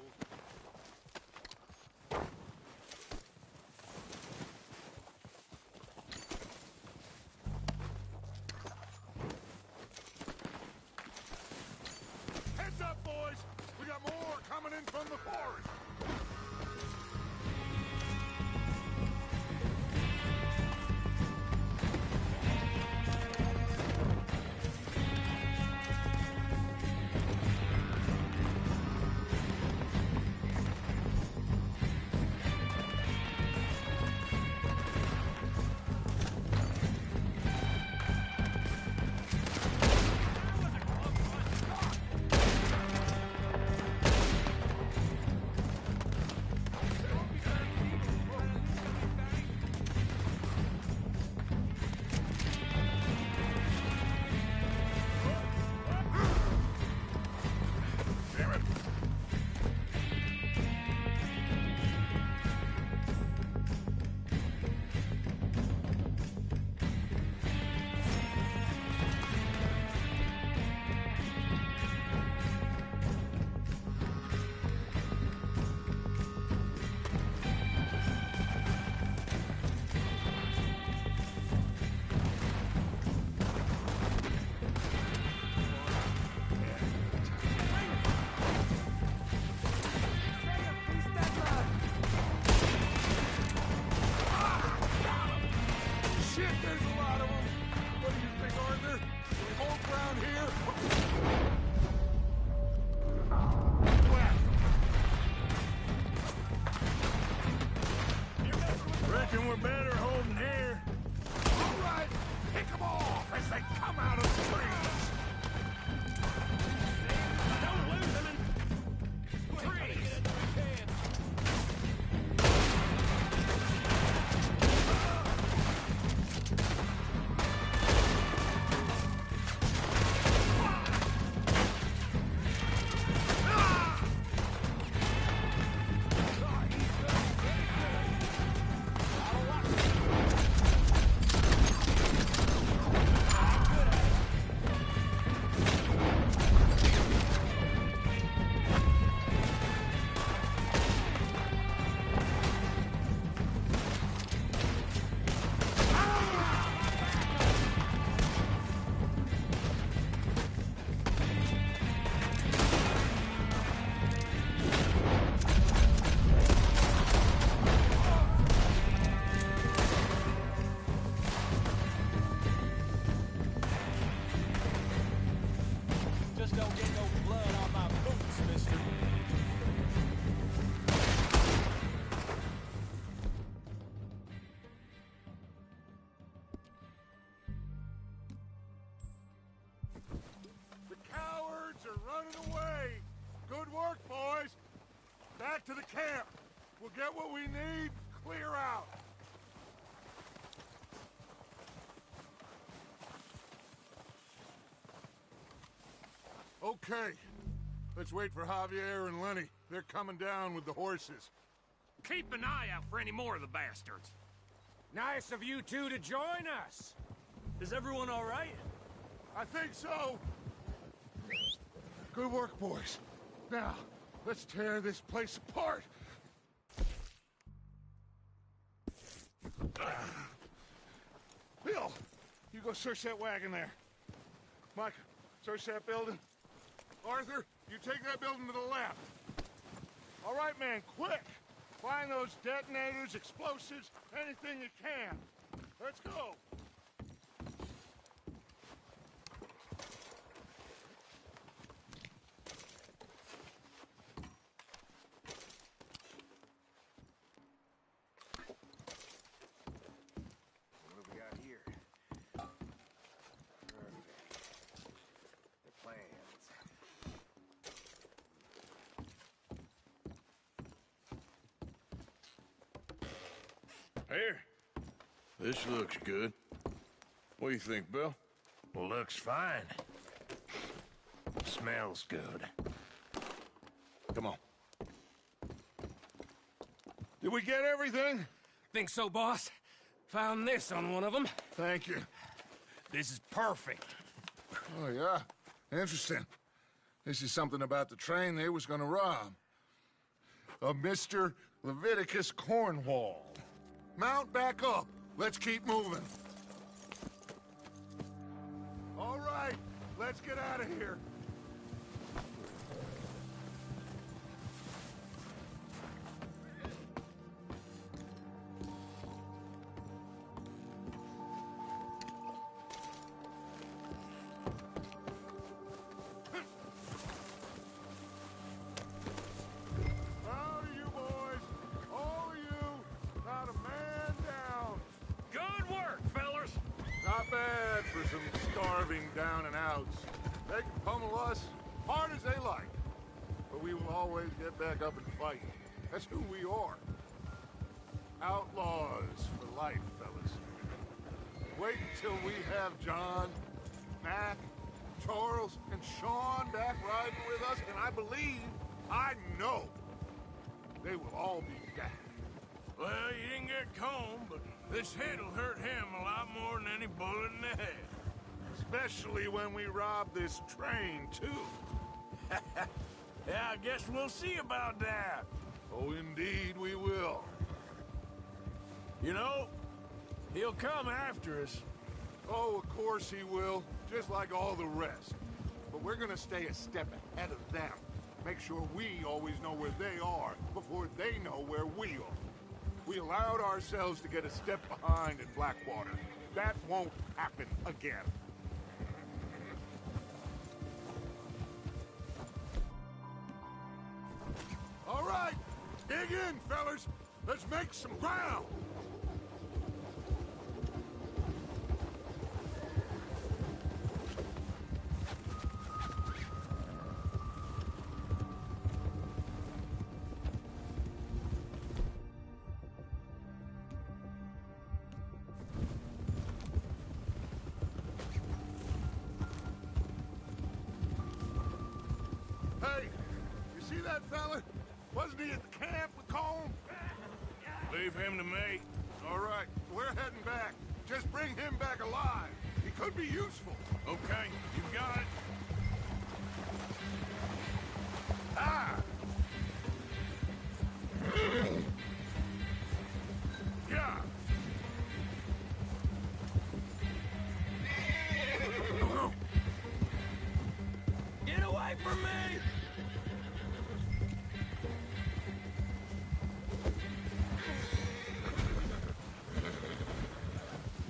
There's a lot of them. What do you think, Arthur? We hold ground here? Reckon we're better holding here. All right, pick them off as they come out of the trees. Don't lose them in trees. Just don't get no blood on my boots, mister. The cowards are running away. Good work, boys. Back to the camp. We'll get what we need, clear out. Okay. Let's wait for Javier and Lenny. They're coming down with the horses. Keep an eye out for any more of the bastards. Nice of you two to join us. Is everyone all right? I think so. Good work, boys. Now, let's tear this place apart. Bill, you go search that wagon there. Mike, search that building. Arthur, you take that building to the left. All right, man, quick. Find those detonators, explosives, anything you can. Let's go. What have we got here? Perfect. The plans. Here. This looks good. What do you think, Bill? Looks fine. Smells good. Come on. Did we get everything? Think so, boss? Found this on one of them. Thank you. This is perfect. Oh, yeah? Interesting. This is something about the train they was gonna rob. A Mr. Leviticus Cornwall. Mount back up. Let's keep moving. All right, let's get out of here. Proud of you boys. All of you. Not a man down. Good work, fellas. Not bad for some starving down and outs. They can pummel us hard as they like. But we will always get back up and fight. That's who we are. Outlaws for life, fellas. Wait until we have John, Mac, Charles, and Sean back riding with us, and I know, they will all be back. Well, you didn't get Combe, but this hit'll hurt him a lot more than any bullet in the head. Especially when we rob this train, too. Yeah, I guess we'll see about that. Oh, indeed we will. You know, he'll come after us. Oh, of course he will, just like all the rest. But we're gonna stay a step ahead of them. Make sure we always know where they are before they know where we are. We allowed ourselves to get a step behind at Blackwater. That won't happen again. All right, dig in, fellas. Let's make some ground. Hey, you see that fella? Wasn't he at the camp with Colm? Leave him to me. All right, we're heading back. Just bring him back alive. He could be useful. Okay, you got it. Ah! Yeah. Get away from me!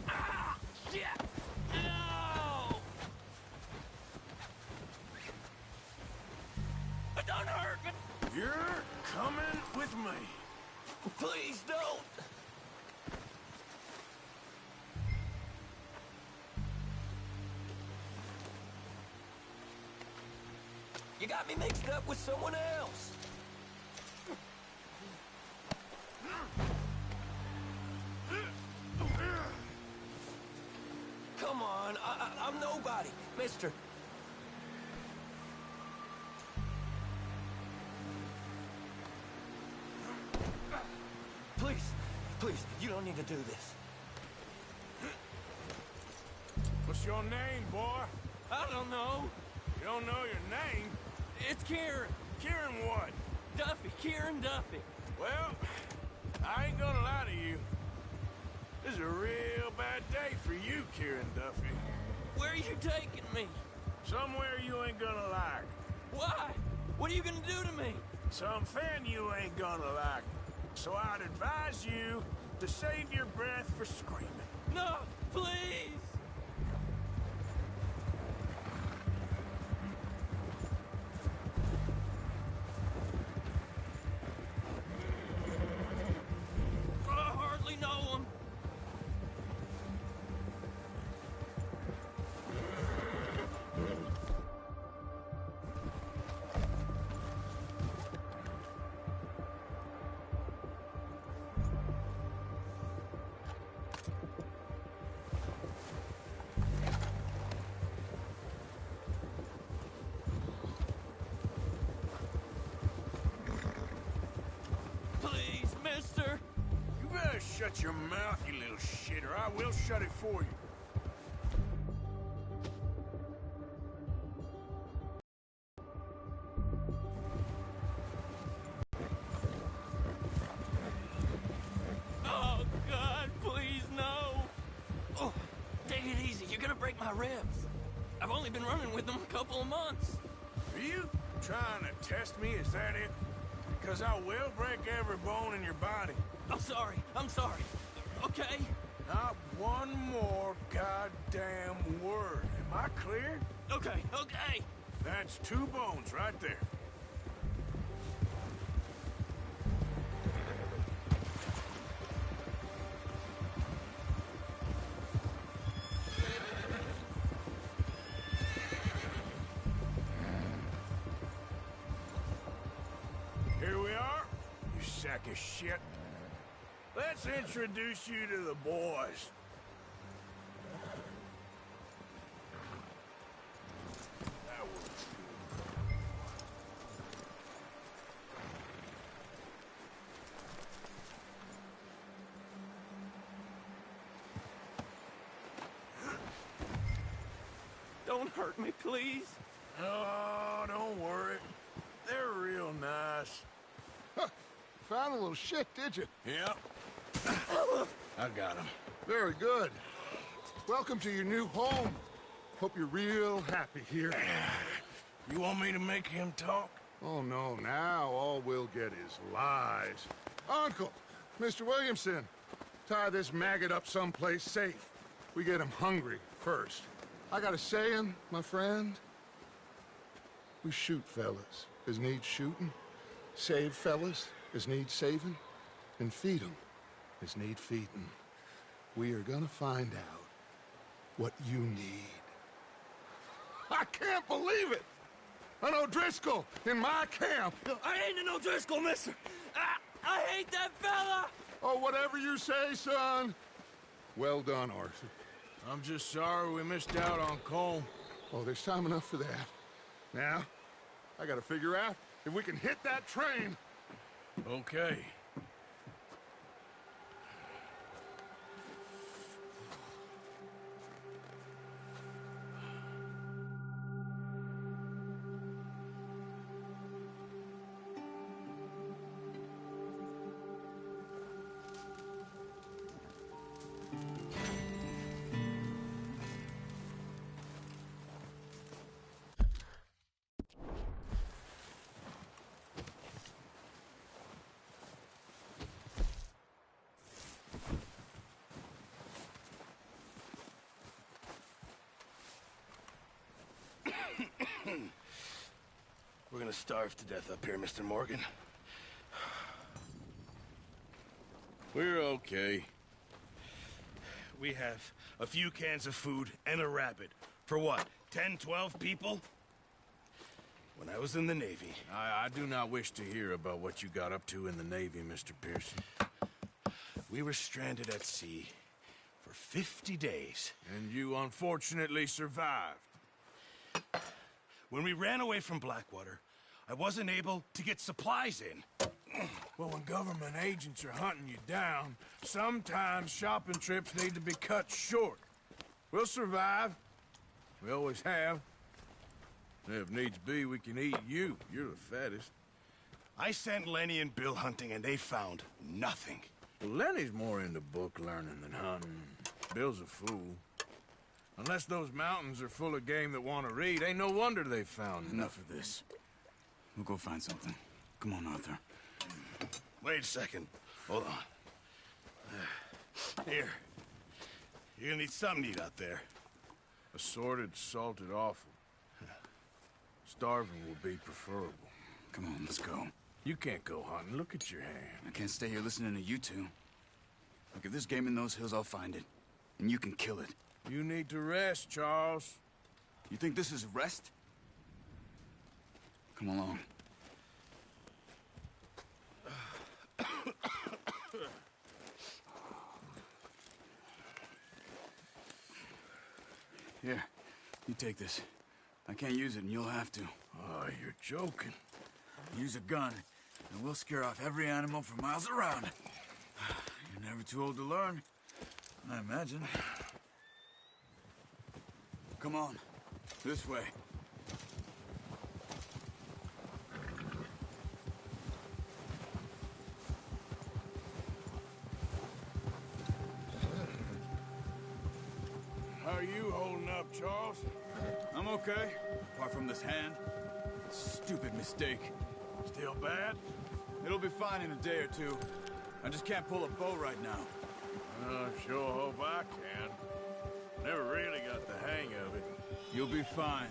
Ah! Shit! No! Don't hurt me! You're coming with me. Please don't! You got me mixed up with someone else. Come on, I'm nobody, mister. Please, please, you don't need to do this. What's your name, boy? I don't know. You don't know your name? It's Kieran. Kieran what? Duffy, Kieran Duffy. Well, I ain't gonna lie to you. This is a real bad day for you, Kieran Duffy. Where are you taking me? Somewhere you ain't gonna like. Why? What are you gonna do to me? Something you ain't gonna like. So I'd advise you to save your breath for screaming. No, please! I hardly know him. Please, mister. You better shut your mouth, you little shit, or I will shut it for you. Oh, God, please, no. Oh, take it easy. You're gonna break my ribs. I've only been running with them a couple of months. Are you trying to test me? Is that it? Because I will break every bone in your body. I'm sorry. I'm sorry. Okay? Not one more goddamn word. Am I clear? Okay, okay. That's 2 bones right there. Here we are, you sack of shit. Let's introduce you to the boys. That was good. Don't hurt me, please. Oh, don't worry. They're real nice. Found a little shit, did you? Yep. I got him. Very good. Welcome to your new home. Hope you're real happy here. You want me to make him talk? Oh, no, now all we'll get is lies. Uncle, Mr. Williamson, tie this maggot up someplace safe. we get them hungry first. I got a saying, my friend. We shoot fellas as need shooting, save fellas as need saving, and feed them as need feeding. We are gonna find out what you need. I can't believe it! An O'Driscoll in my camp! I ain't an O'Driscoll, mister! I hate that fella! Oh, whatever you say, son. Well done, Arthur. I'm just sorry we missed out on Cole. Oh, there's time enough for that. Now, I gotta figure out if we can hit that train. Okay. We're gonna starve to death up here, Mr. Morgan. We're okay. We have a few cans of food and a rabbit. For what, 10, 12 people? When I was in the Navy... I do not wish to hear about what you got up to in the Navy, Mr. Pearson. We were stranded at sea for 50 days. And you unfortunately survived. When we ran away from Blackwater, I wasn't able to get supplies in. Well, when government agents are hunting you down, sometimes shopping trips need to be cut short. We'll survive. We always have. If needs be, we can eat you. You're the fattest. I sent Lenny and Bill hunting, and they found nothing. Well, Lenny's more into book learning than hunting. Bill's a fool. Unless those mountains are full of game that want to read, ain't no wonder they found Enough of this. We'll go find something. Come on, Arthur. Wait a second. Hold on. Here. You're gonna need something to eat out there. Assorted, salted offal. Starving will be preferable. Come on, let's go. You can't go hunting. Look at your hand. I can't stay here listening to you two. Look, if there's game in those hills, I'll find it. And you can kill it. You need to rest, Charles. You think this is rest? Come along. Here, you take this. I can't use it, and you'll have to. Oh, you're joking. Use a gun, and we'll scare off every animal for miles around. You're never too old to learn, I imagine. Come on, this way. How are you holding up, Charles? I'm okay, apart from this hand. Stupid mistake. Still bad? It'll be fine in a day or two. I just can't pull a bow right now. I sure hope I can. Never really got the hang of it. You'll be fine.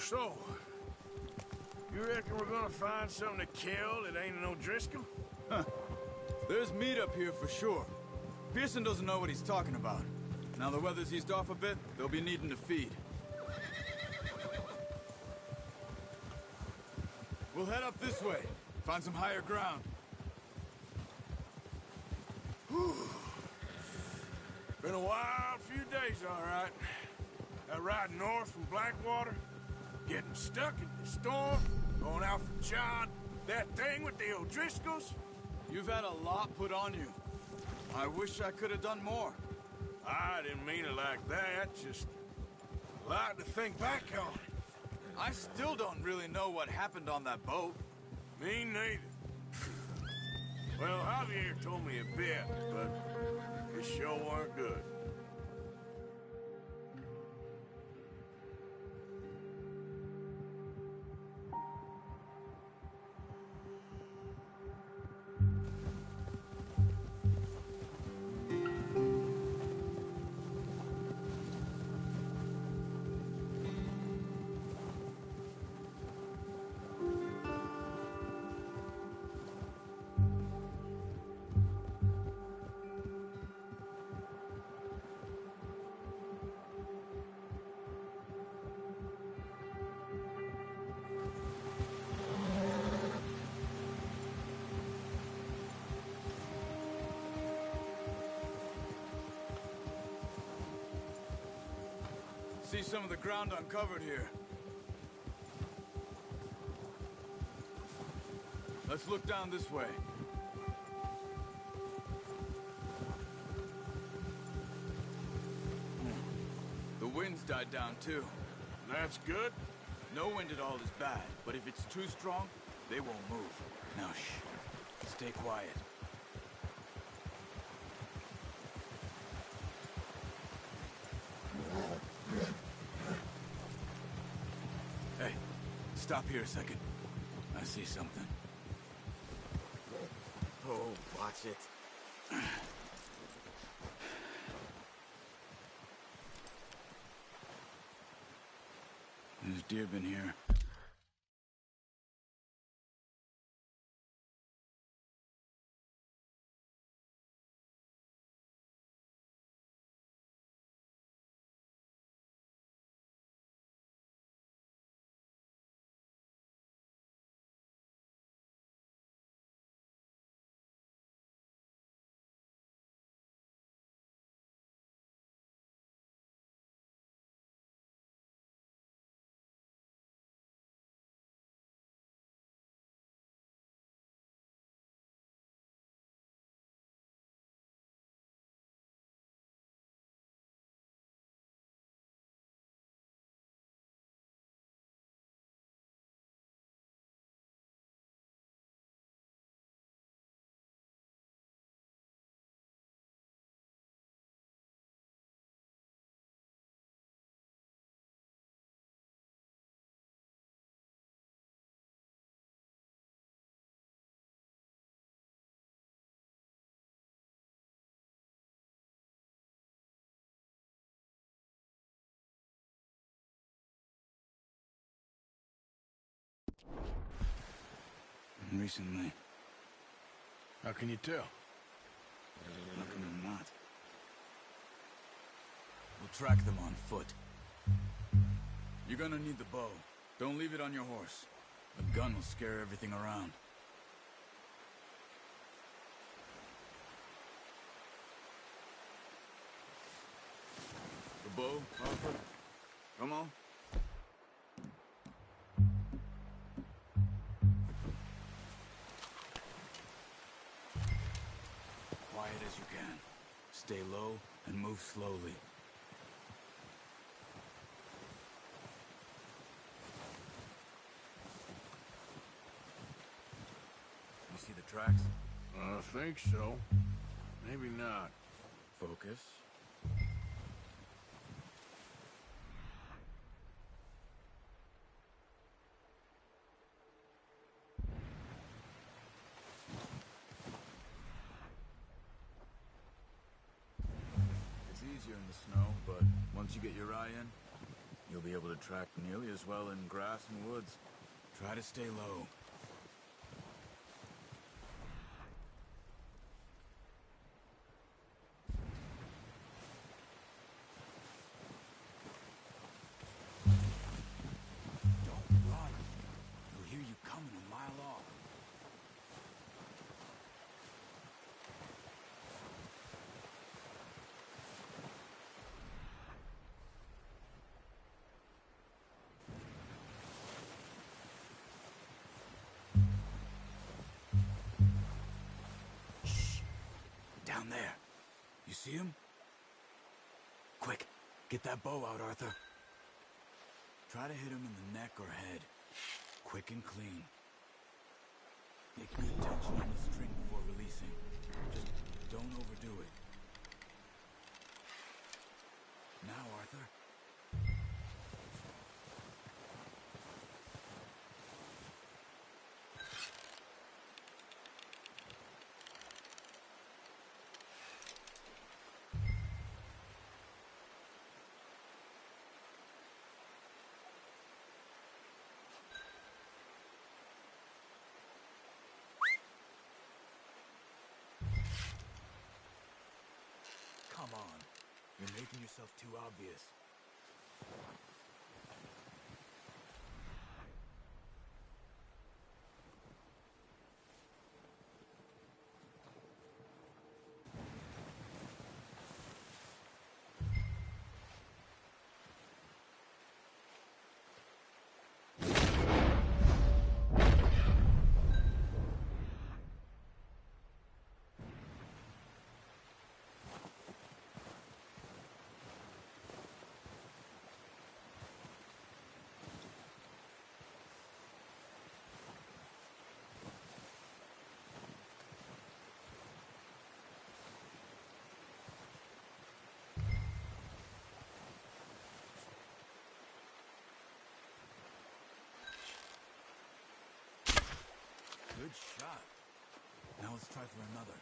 So, you reckon we're gonna find something to kill that ain't an O'Driscoll? Huh. There's meat up here for sure. Pearson doesn't know what he's talking about. Now the weather's eased off a bit, they'll be needing to feed. We'll head up this way. Find some higher ground. Whew. Been a wild few days, all right. That ride north from Blackwater, getting stuck in the storm, going out for John, that thing with the O'Driscolls. You've had a lot put on you. I wish I could have done more. I didn't mean it like that, just a lot to think back on. I still don't really know what happened on that boat. Me neither. Well, Javier told me a bit, but it sure weren't good. see some of the ground uncovered here. Let's look down this way. The wind's died down too. That's good. No wind at all is bad, but if it's too strong, they won't move. Now shh. Stay quiet. Hey, stop here a second. I see something. Oh, watch it. There's deer been here. Recently. How can you tell? How can you not? We'll track them on foot. You're gonna need the bow. Don't leave it on your horse. A gun will scare everything around. The bow, Arthur? Come on. Quiet as you can. Stay low and move slowly. You see the tracks? I think so. Maybe not. Focus. It's easier in the snow, but once you get your eye in, you'll be able to track nearly as well in grass and woods. Try to stay low. Don't run. They'll hear you coming a mile off. Shh. Down there. You see him? Quick, get that bow out, Arthur. Try to hit him in the neck or head. Quick and clean. Get good tension on the string before releasing. Just don't overdo it. Now, Arthur. Come on. You're making yourself too obvious. good shot. Now let's try for another.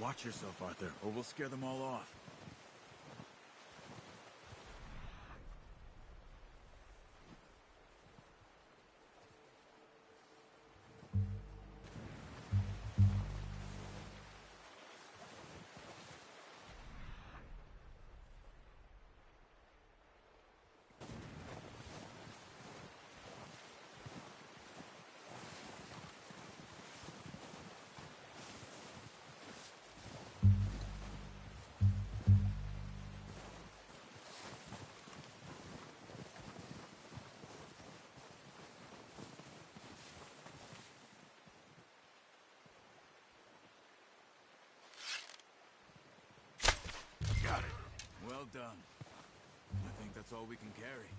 Watch yourself, Arthur, or we'll scare them all off. Got it. Well done. I think that's all we can carry.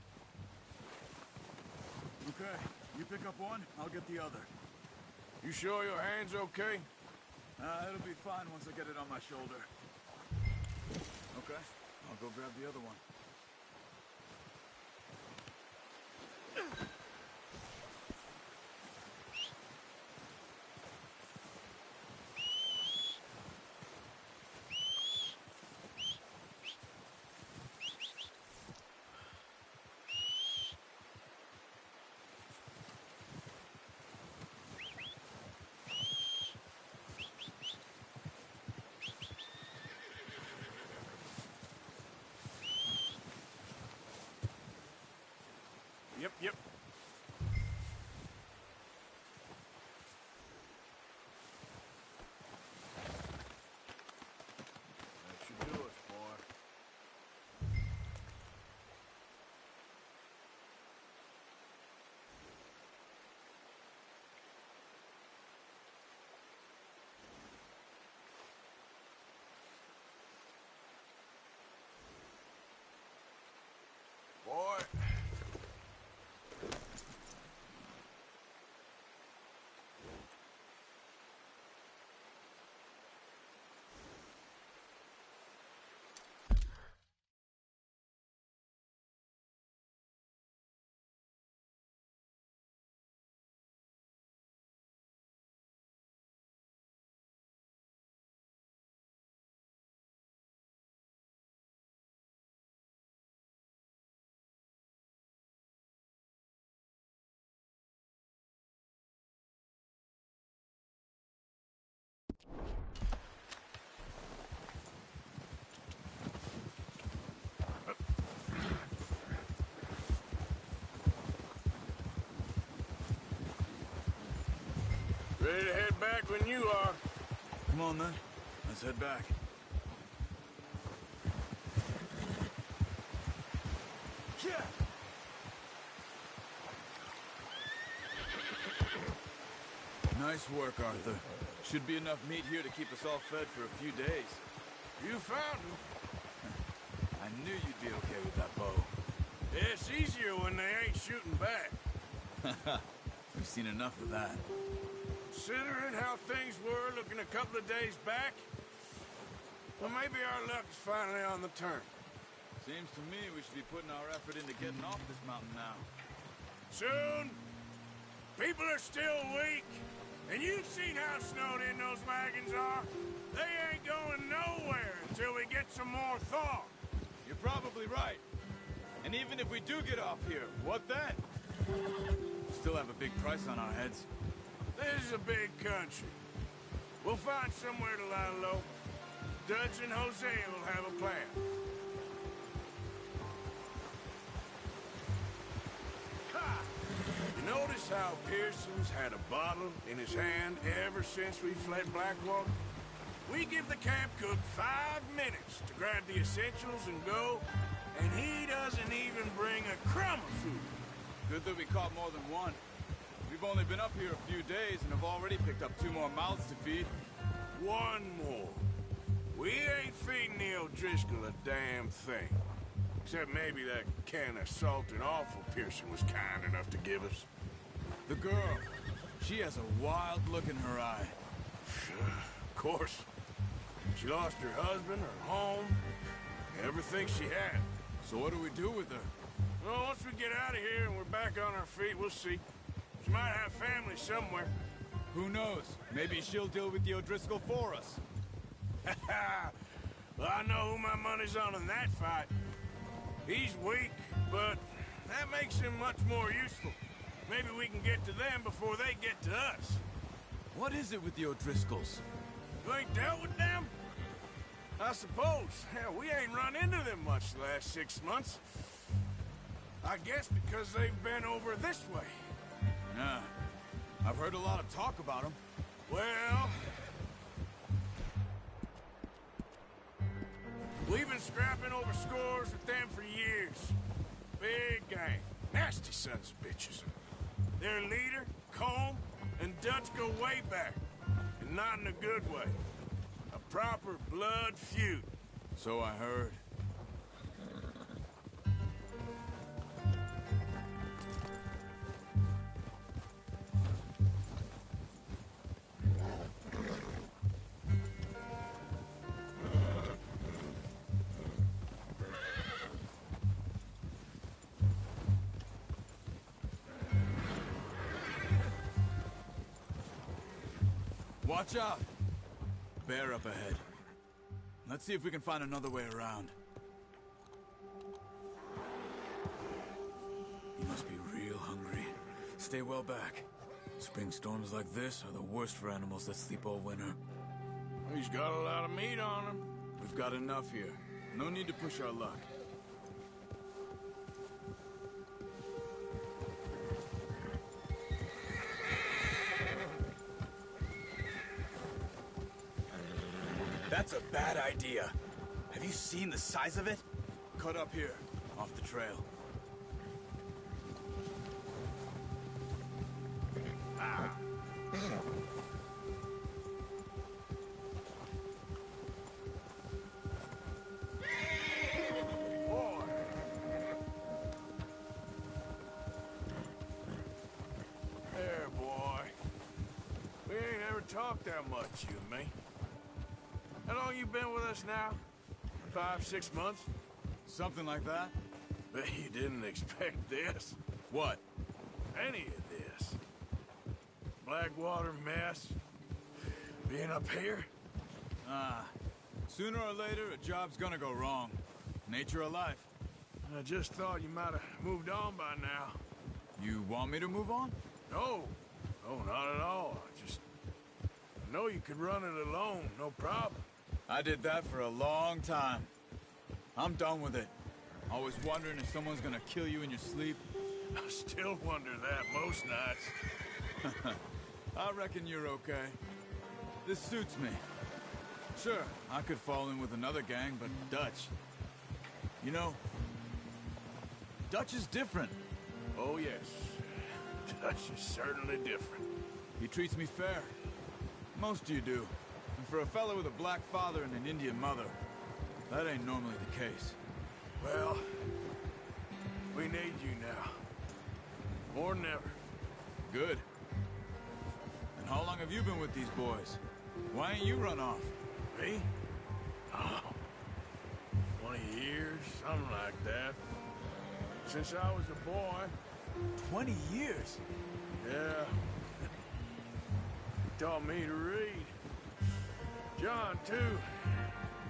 Okay, you pick up one, I'll get the other. You sure your hand's okay? It'll be fine once I get it on my shoulder. Okay, I'll go grab the other one. Yep. That should do us, boy. Boy. Ready to head back when you are. Come on, then. Let's head back. Yeah! Nice work, Arthur. Should be enough meat here to keep us all fed for a few days. You found him. I knew you'd be okay with that bow. It's easier when they ain't shooting back. We've seen enough of that. Considering how things were looking a couple of days back, well, maybe our luck's finally on the turn. Seems to me we should be putting our effort into getting off this mountain now. Soon. People are still weak. And you've seen how snowed in those wagons are. They ain't going nowhere until we get some more thaw. You're probably right. And even if we do get off here, what then? Still have a big price on our heads. This is a big country. We'll find somewhere to lie low. Dutch and Hosea will have a plan. Ha! You notice how Pearson's had a bottle in his hand ever since we fled Blackwater? We give the camp cook 5 minutes to grab the essentials and go, and he doesn't even bring a crumb of food. Good that we caught more than one. We've only been up here a few days and have already picked up 2 more mouths to feed. 1 more. We ain't feeding the O'Driscoll a damn thing. Except maybe that can of salted offal Pearson was kind enough to give us. The girl. She has a wild look in her eye. Of course. She lost her husband, her home, everything she had. So what do we do with her? Well, once we get out of here and we're back on our feet, we'll see. She might have family somewhere. Who knows? Maybe she'll deal with the O'Driscoll for us. Well, I know who my money's on in that fight. He's weak, but that makes him much more useful. Maybe we can get to them before they get to us. What is it with the O'Driscolls? You ain't dealt with them? I suppose. Hell, we ain't run into them much the last 6 months. I guess because they've been over this way. Yeah. I've heard a lot of talk about them. Well... we've been scrapping over scores with them for years. Big gang. Nasty sons of bitches. Their leader, Combe, and Dutch go way back. And not in a good way. A proper blood feud. So I heard. Watch out! Bear up ahead. Let's see if we can find another way around. You must be real hungry. Stay well back. Spring storms like this are the worst for animals that sleep all winter. He's got a lot of meat on him. We've got enough here. No need to push our luck. That's a bad idea. Have you seen the size of it? Cut up here, off the trail. Ah. Boy. There, boy. We ain't ever talked that much, you and me. How long you been with us now? 5, 6 months? Something like that. Bet you didn't expect this. What? Any of this. Blackwater mess. Being up here? Sooner or later, a job's gonna go wrong. Nature of life. I just thought you might have moved on by now. You want me to move on? No. No, not at all. I know you could run it alone, no problem. I did that for a long time. I'm done with it. Always wondering if someone's gonna kill you in your sleep. I still wonder that most nights. I reckon you're okay. This suits me. Sure, I could fall in with another gang, but Dutch... You know, Dutch is different. Oh, yes. Dutch is certainly different. He treats me fair. Most of you do. And for a fella with a black father and an Indian mother, that ain't normally the case. Well, we need you now. More than ever. Good. And how long have you been with these boys? Why ain't you run off? Me? Oh, 20 years, something like that. Since I was a boy. 20 years? Yeah. He taught me to read. John, too.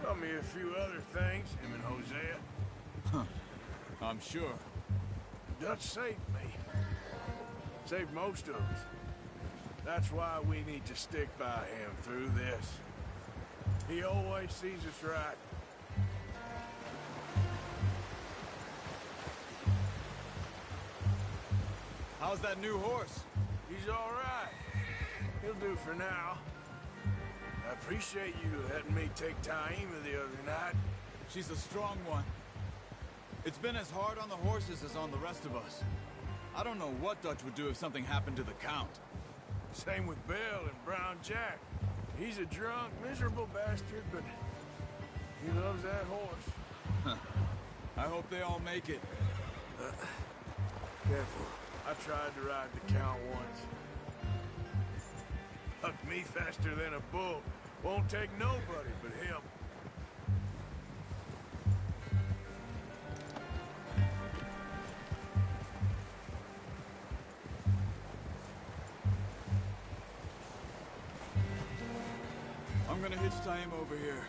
Taught me a few other things, him and Hosea. Huh. I'm sure. Dutch saved me. Saved most of us. That's why we need to stick by him through this. He always sees us right. How's that new horse? He's all right. He'll do for now. I appreciate you letting me take Taima the other night. She's a strong one. It's been as hard on the horses as on the rest of us. I don't know what Dutch would do if something happened to the Count. Same with Bill and Brown Jack. He's a drunk, miserable bastard, but he loves that horse. I hope they all make it. Careful. I tried to ride the Count once. Buck me faster than a bull. Won't take nobody but him. I'm gonna hitch tie him over here.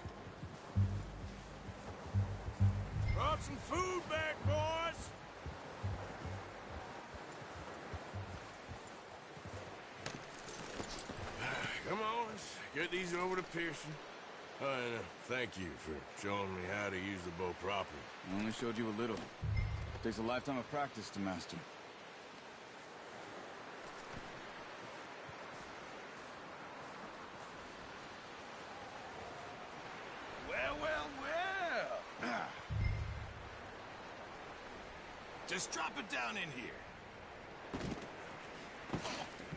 Brought some food back, boys! Come on, let's get these over to Pearson. Oh, and thank you for showing me how to use the bow properly. I only showed you a little. Takes a lifetime of practice to master. Well. Just drop it down in here.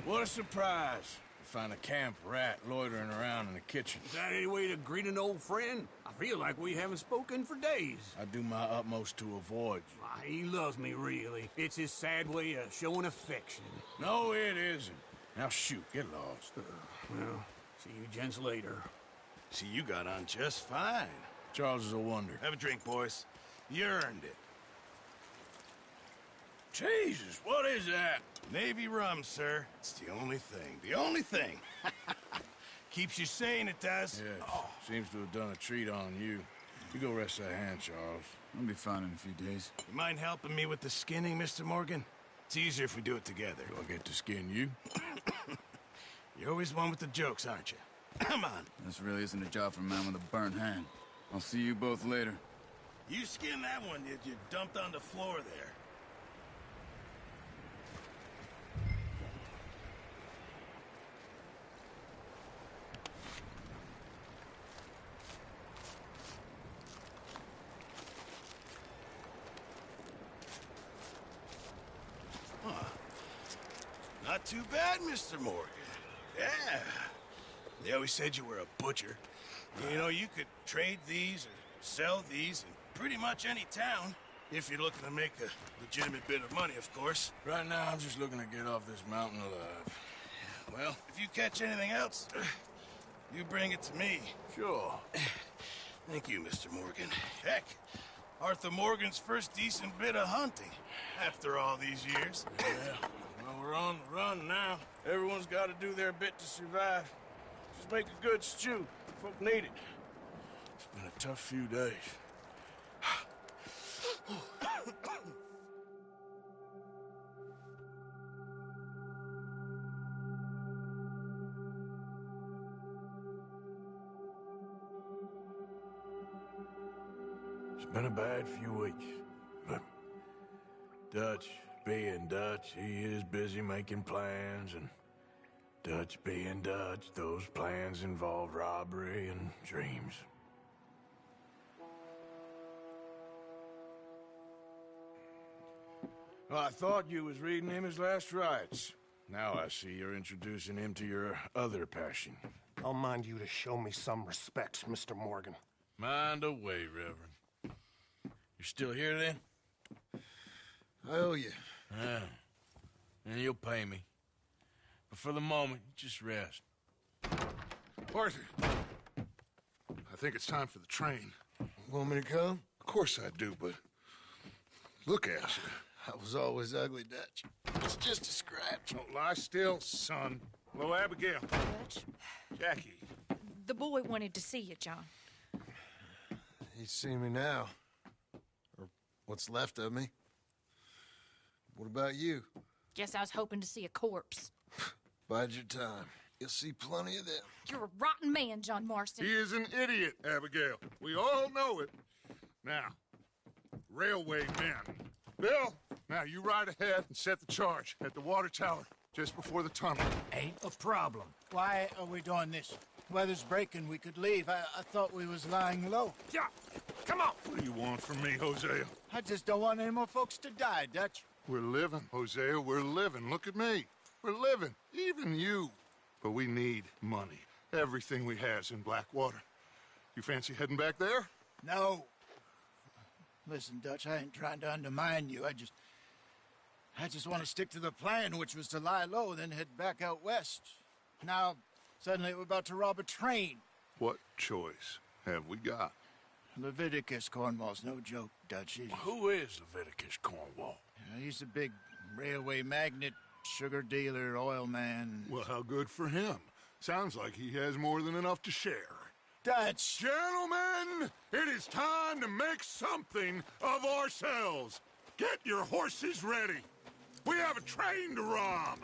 What a surprise. Find a camp rat loitering around in the kitchen. Is that any way to greet an old friend? I feel like we haven't spoken for days. I do my utmost to avoid you. Why, he loves me, really. It's his sad way of showing affection. No, it isn't. Now shoot, get lost. Well, see you gents later. See, you got on just fine. Charles is a wonder. Have a drink, boys. You earned it. Jesus, what is that? Navy rum, sir. It's the only thing. The only thing. Keeps you sane, it does. Yeah, seems to have done a treat on you. You go rest that hand, Charles. I'll be fine in a few days. You mind helping me with the skinning, Mr. Morgan? It's easier if we do it together. Do I get to skin you? You're always one with the jokes, aren't you? Come on. This really isn't a job for a man with a burnt hand. I'll see you both later. You skinned that one you dumped on the floor there. Not too bad, Mr. Morgan. Yeah. They always said you were a butcher. You know, you could trade these or sell these in pretty much any town. If you're looking to make a legitimate bit of money, of course. Right now, I'm just looking to get off this mountain alive. Well, if you catch anything else, you bring it to me. Sure. Thank you, Mr. Morgan. Heck, Arthur Morgan's first decent bit of hunting after all these years. Yeah. Well, we're on the run now. Everyone's got to do their bit to survive. Just make a good stew. Folk need it. It's been a tough few days. It's been a bad few weeks, but Dutch being Dutch, he is busy making plans, and Dutch being Dutch, those plans involve robbery and dreams. Well, I thought you was reading him his last rites. Now I see you're introducing him to your other passion. I'll mind you to show me some respect, Mr. Morgan. Mind away, Reverend. You still here, then? I owe you. Yeah. And you'll pay me. But for the moment, just rest. Arthur, I think it's time for the train. Want me to come? Of course I do, but look at you. I was always ugly, Dutch. It's just a scratch. Don't lie still, son. Hello, Abigail. Dutch, Jackie. the boy wanted to see you, John. He's seen me now. Or what's left of me. What about you? Guess I was hoping to see a corpse. Bide your time. You'll see plenty of them. You're a rotten man, John Marston. He is an idiot, Abigail. We all know it. Now, railway men. Bill, now you ride ahead and set the charge at the water tower just before the tunnel. Ain't a problem. Why are we doing this? Weather's breaking, we could leave. I thought we was lying low. Yeah, come on. What do you want from me, Hosea? I just don't want any more folks to die, Dutch. We're living, Hosea, we're living. Look at me. We're living, even you. But we need money. Everything we has in Blackwater. You fancy heading back there? No. Listen, Dutch, I ain't trying to undermine you. I just want to stick to the plan, which was to lie low, then head back out west. Now, Suddenly we're about to rob a train. What choice have we got? Leviticus Cornwall's no joke, Dutch. Who is Leviticus Cornwall? He's a big railway magnate, sugar dealer, oil man. Well, how good for him. Sounds like he has more than enough to share. Dutch! Gentlemen, it is time to make something of ourselves. Get your horses ready. We have a train to rob.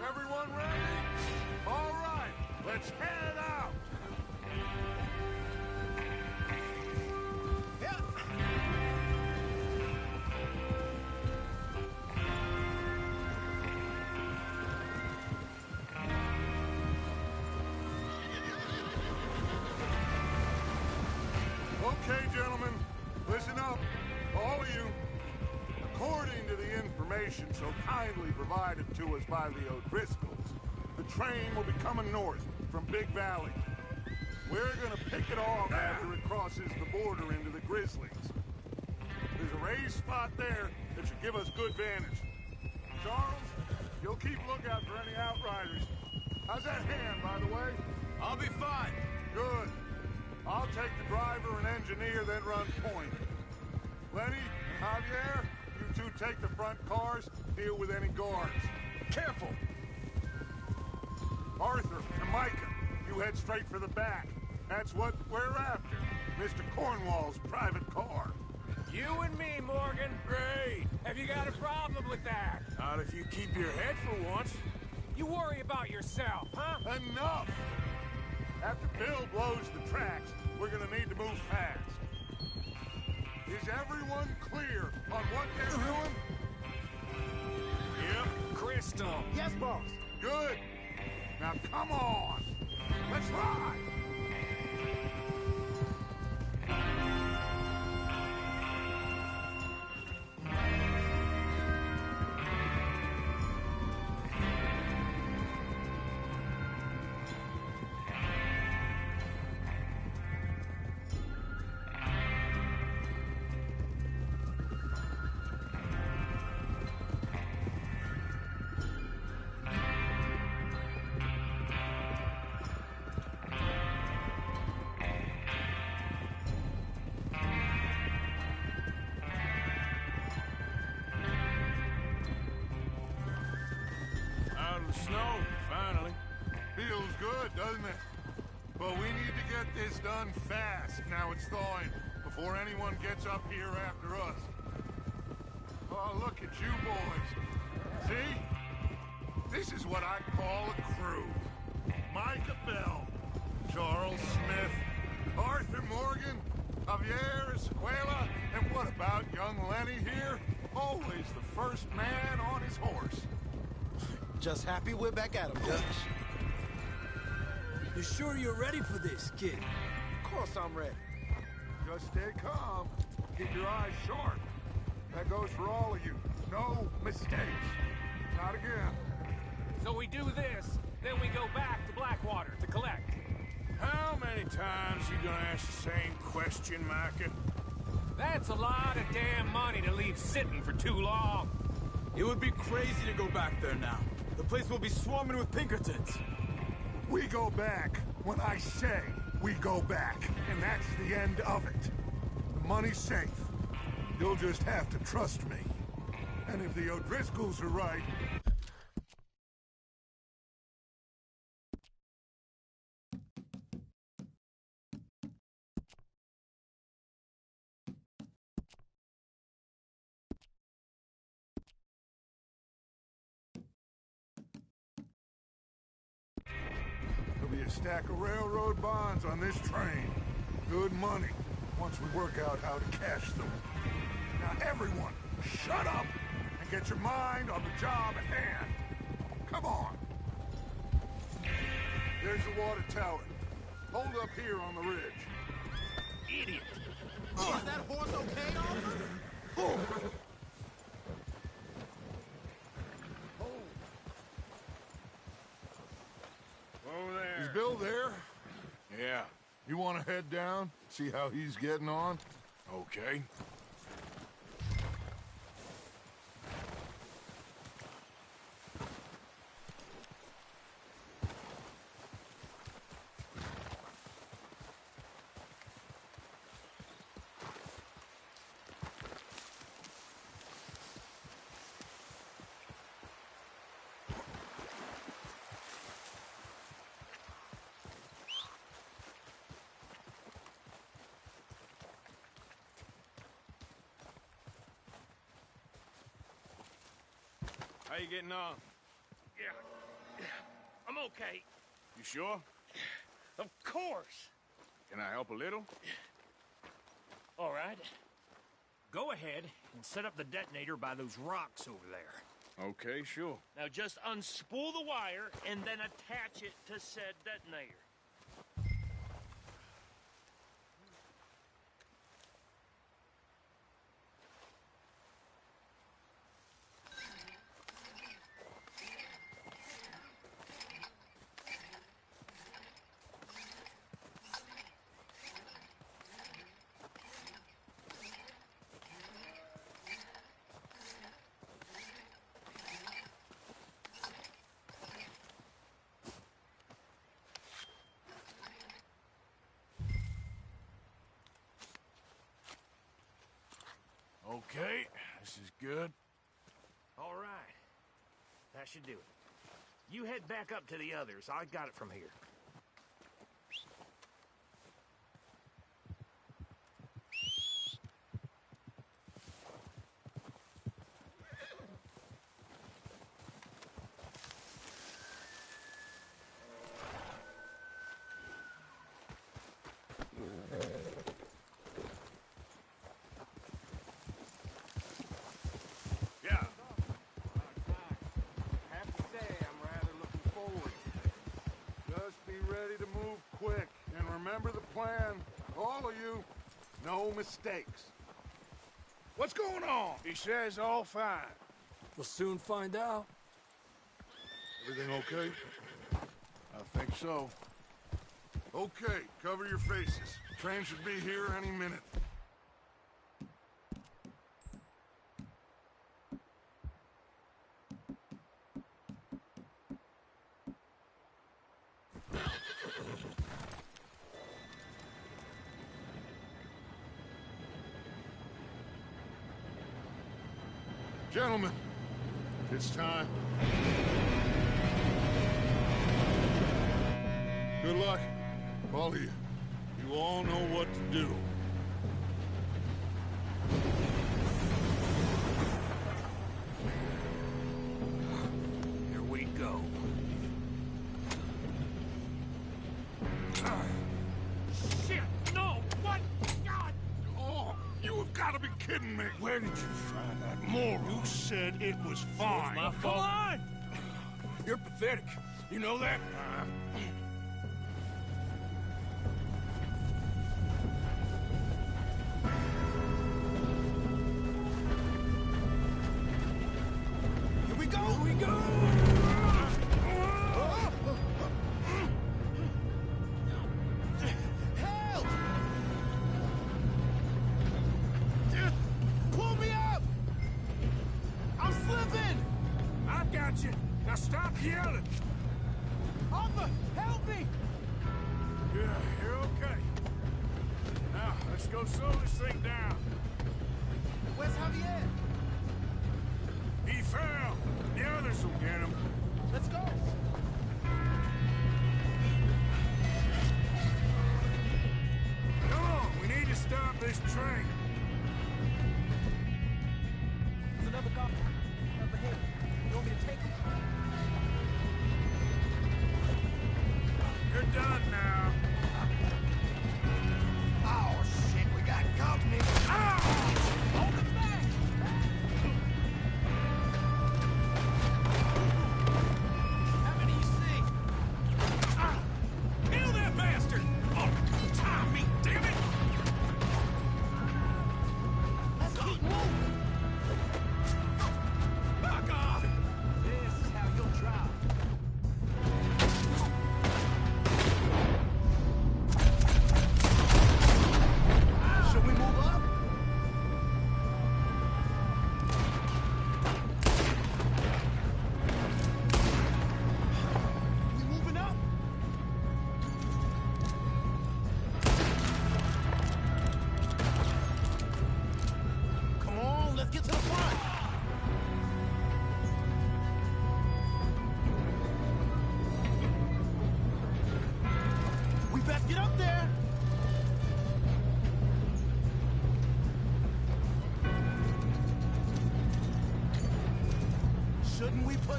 Everyone ready? All right, let's head out. Okay, gentlemen, listen up, all of you. According to the information so kindly provided to us by the O'Driscolls, the train will be coming north from Big Valley. We're gonna pick it off after it crosses the border into the Grizzlies. There's a raised spot there that should give us good vantage. Charles, you'll keep lookout for any outriders. How's that hand, by the way? I'll be fine. Good. I'll take the driver and engineer, then run point. Lenny, Javier, you two take the front cars, deal with any guards. Careful! Arthur and Micah, you head straight for the back. That's what we're after. Mr. Cornwall's private car. You and me, Morgan. Great. Have you got a problem with that? Not if you keep your head for once. You worry about yourself, huh? Enough! After Bill blows the tracks, we're gonna need to move fast. Is everyone clear on what they're doing? Yep. Crystal. Yes, boss. Good. Now come on. Let's ride. Out of the snow, finally. Feels good, doesn't it? But we need to get this done fast. Now it's thawing, before anyone gets up here after us. Oh, look at you boys. See? This is what I call a crew. Micah Bell, Charles Smith, Arthur Morgan, Javier Escuela, and what about young Lenny here? Always the first man on his horse. Just happy we're back at 'em, Dutch. You sure you're ready for this, kid? Of course I'm ready. Just stay calm. Keep your eyes sharp. That goes for all of you. No mistakes. Not again. So we do this, then we go back to Blackwater to collect. How many times you gonna ask the same question, Micah? That's a lot of damn money to leave sitting for too long. It would be crazy to go back there now. The place will be swarming with Pinkertons. We go back when I say we go back. And that's the end of it. The money's safe. You'll just have to trust me. And if the O'Driscolls are right... There'll be a stack of railroad bonds on this train. Good money, once we work out how to cash them. Now everyone, shut up and get your mind on the job at hand. Come on. There's the water tower. Hold up here on the ridge. Idiot. Is that horse okay, Arthur? Oh. Over there. Is Bill there? Yeah. You want to head down, see how he's getting on? Okay. How you getting on? Yeah, I'm okay. You sure? Of course. Can I help a little? All right. Go ahead and set up the detonator by those rocks over there. Okay, sure. Now just unspool the wire and then attach it to said detonator. Okay, this is good. All right. That should do it. You head back up to the others. I got it from here. Yeah. Have to say, I'm rather looking forward to it. Just be ready to move quick. And remember the plan. All of you. No mistakes. What's going on? He says all fine. We'll soon find out. Everything okay? I think so. Okay, cover your faces. Train should be here any minute. Gentlemen, it's time. Good luck, all of you. You all know what to do. Here we go. Shit! No! What? God! Oh, you have got to be kidding me. Where did you find that moron? You said it was fine. my fault. Come on! You're pathetic. You know that? Here we go! Here we go! Help! Pull me up! I'm slipping! I've got you. Now stop yelling. Arthur, help me! Yeah, you're okay. Now, let's go slow this thing down. Where's Javier? He fell. The others will get him. Let's go! Come on, we need to stop this train. There's another car up ahead. You want me to take him? You're done now. Oh, shit, we got company. Hold him back! How many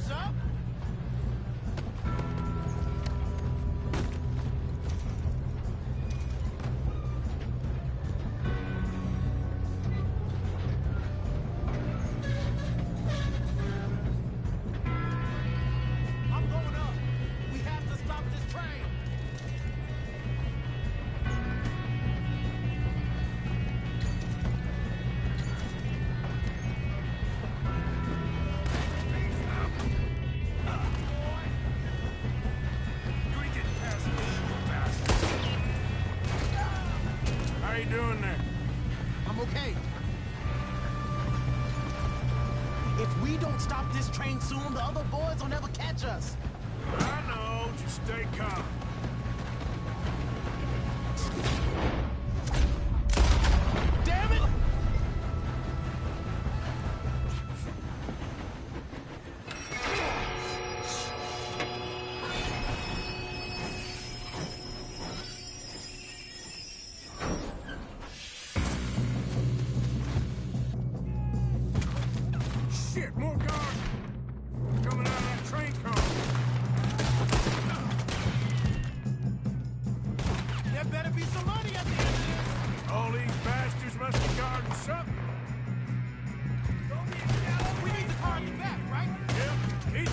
What's up? I'm going up. We have to stop this train. You ain't getting past me, you bastard. How you doing there? I'm okay. If we don't stop this train soon, the other boys will never catch us. I know, just stay calm. Damn it! Shit, more guards! Coming out of that train car! There better be some money at the end of this. All these bastards must be guarding something. We need the car in the back, right? Yep, easy.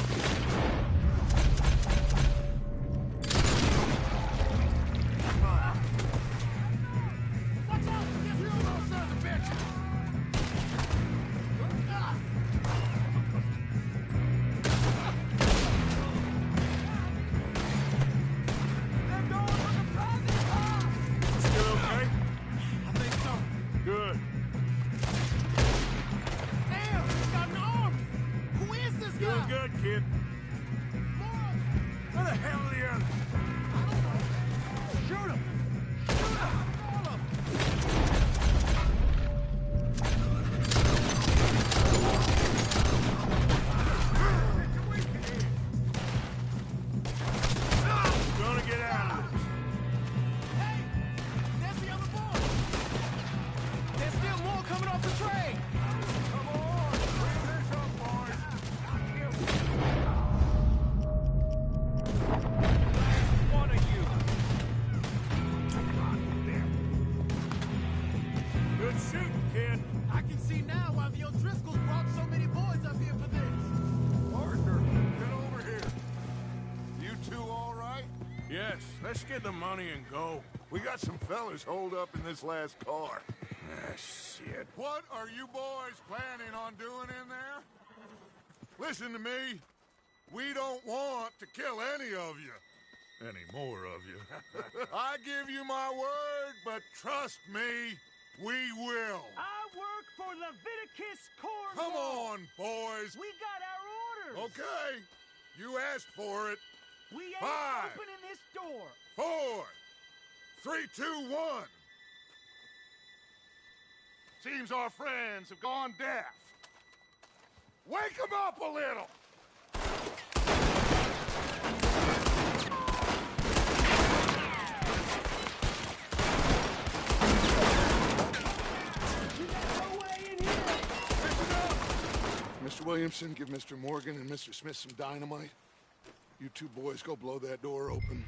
Watch out! There's you little sons of bitches! They're going for the private car! Still okay? I think so. Good. Damn! He's got an arm! Who is this Doing guy? good, kid. Where the hell are the others? Shoot him! Shoot him! All of them! Gonna get out of this. Hey! There's the other boy! There's still more coming off the train! Come on, bring this up, boys. One of you! Good shooting, kid. I can see now why the O'Driscolls brought so many boys up here for this! Arthur, get over here. You two all right? Yes, let's get the money and go. We got some fellas holed up in this last car. Ah, shit. What are you boys planning on doing in there? Listen to me. We don't want to kill any of you. Any more of you. I give you my word, but trust me, we will. I work for Leviticus Corps. Come on, boys. We got our orders! Okay. You asked for it. We ain't 5, opening this door! 4, 3, 2, 1. Seems our friends have gone deaf. Wake them up a little. Mr. Williamson, give Mr. Morgan and Mr. Smith some dynamite. You two boys go blow that door open.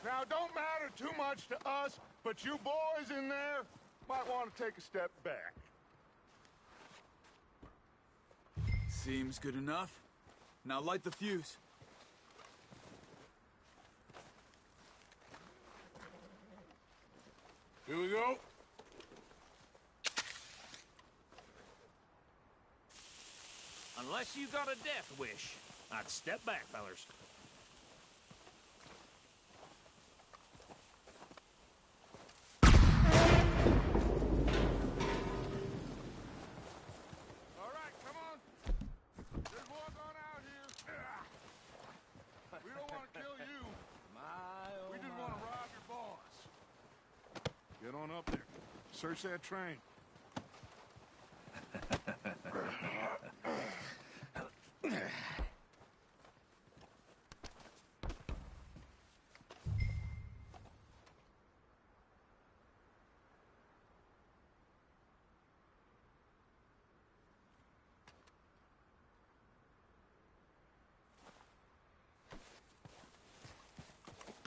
Now, don't matter too much to us, but you boys in there might want to take a step back. Seems good enough. Now light the fuse. Here we go. Unless you got a death wish, I'd step back, fellers. All right, come on. There's one going out here. We don't want to kill you. We just want to rob your boss. Get on up there. Search that train.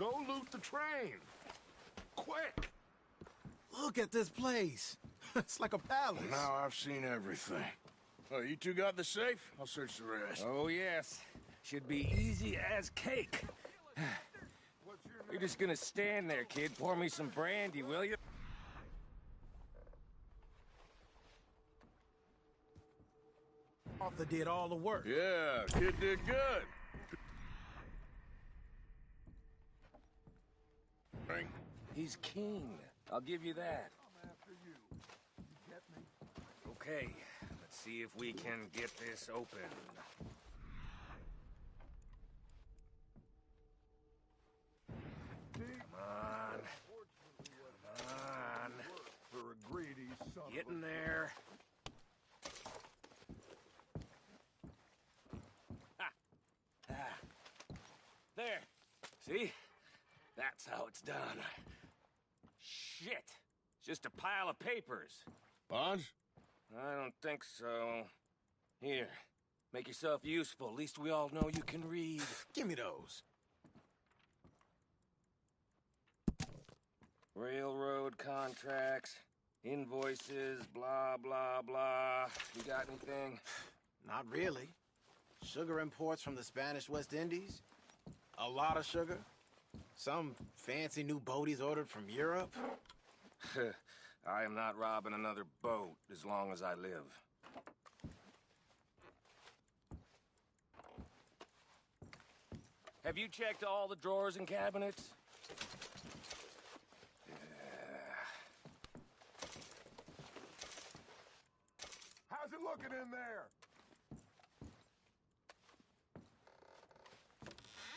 Go loot the train. Quick! Look at this place. It's like a palace. Now I've seen everything. Oh, you two got the safe? I'll search the rest. Oh, yes. Should be easy as cake. You're just gonna stand there, kid. Pour me some brandy, will you? Arthur did all the work. Yeah, kid did good. Ring. He's keen. I'll give you that. Okay, let's see if we can get this open. Come on. Come on. For a greedy son Get in there. Ah. There. See? That's how it's done. Shit. It's just a pile of papers. Bonds? I don't think so. Here. Make yourself useful. At least we all know you can read. Give me those. Railroad contracts, invoices, blah, blah, blah. You got anything? Not really. Sugar imports from the Spanish West Indies. A lot of sugar. Some fancy new boat he's ordered from Europe. I am not robbing another boat as long as I live. Have you checked all the drawers and cabinets? How's it looking in there?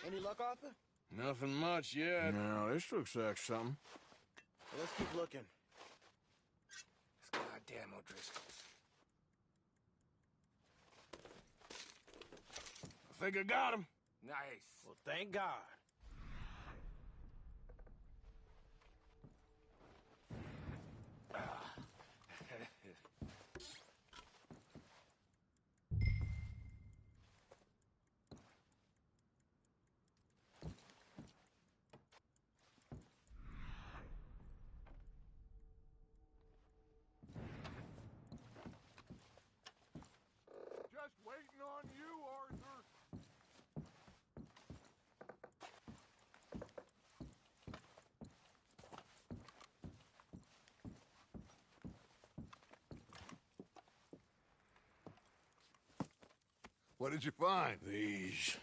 Any luck, Arthur? Nothing much yet. No, this looks like something. Well, let's keep looking. This goddamn O'Driscoll's. I think I got him. Nice. Well, thank God. Just waiting on you, Arthur. What did you find? These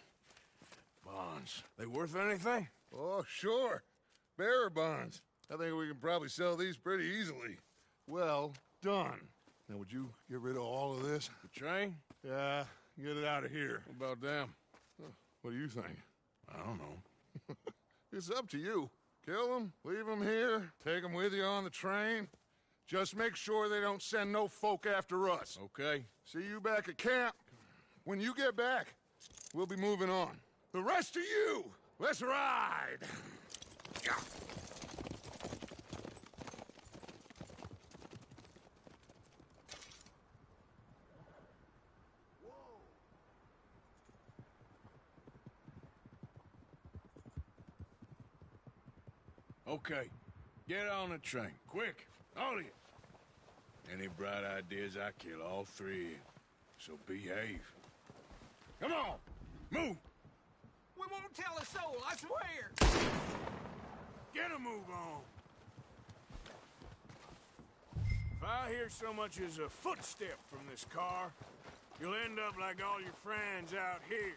bonds. They worth anything? Oh, sure. Bearer bonds. I think we can probably sell these pretty easily. Well done. Now, would you get rid of all of this? The train? Yeah, get it out of here. What about them? What do you think? I don't know. It's up to you. Kill them, leave them here, take them with you on the train. Just make sure they don't send no folk after us. Okay. See you back at camp. When you get back, we'll be moving on. The rest of you, let's ride! Okay, get on the train, quick, all of you. Any bright ideas, I kill all three of you. So behave. Come on, move! We won't tell a soul, I swear! Get a move on! If I hear so much as a footstep from this car, you'll end up like all your friends out here.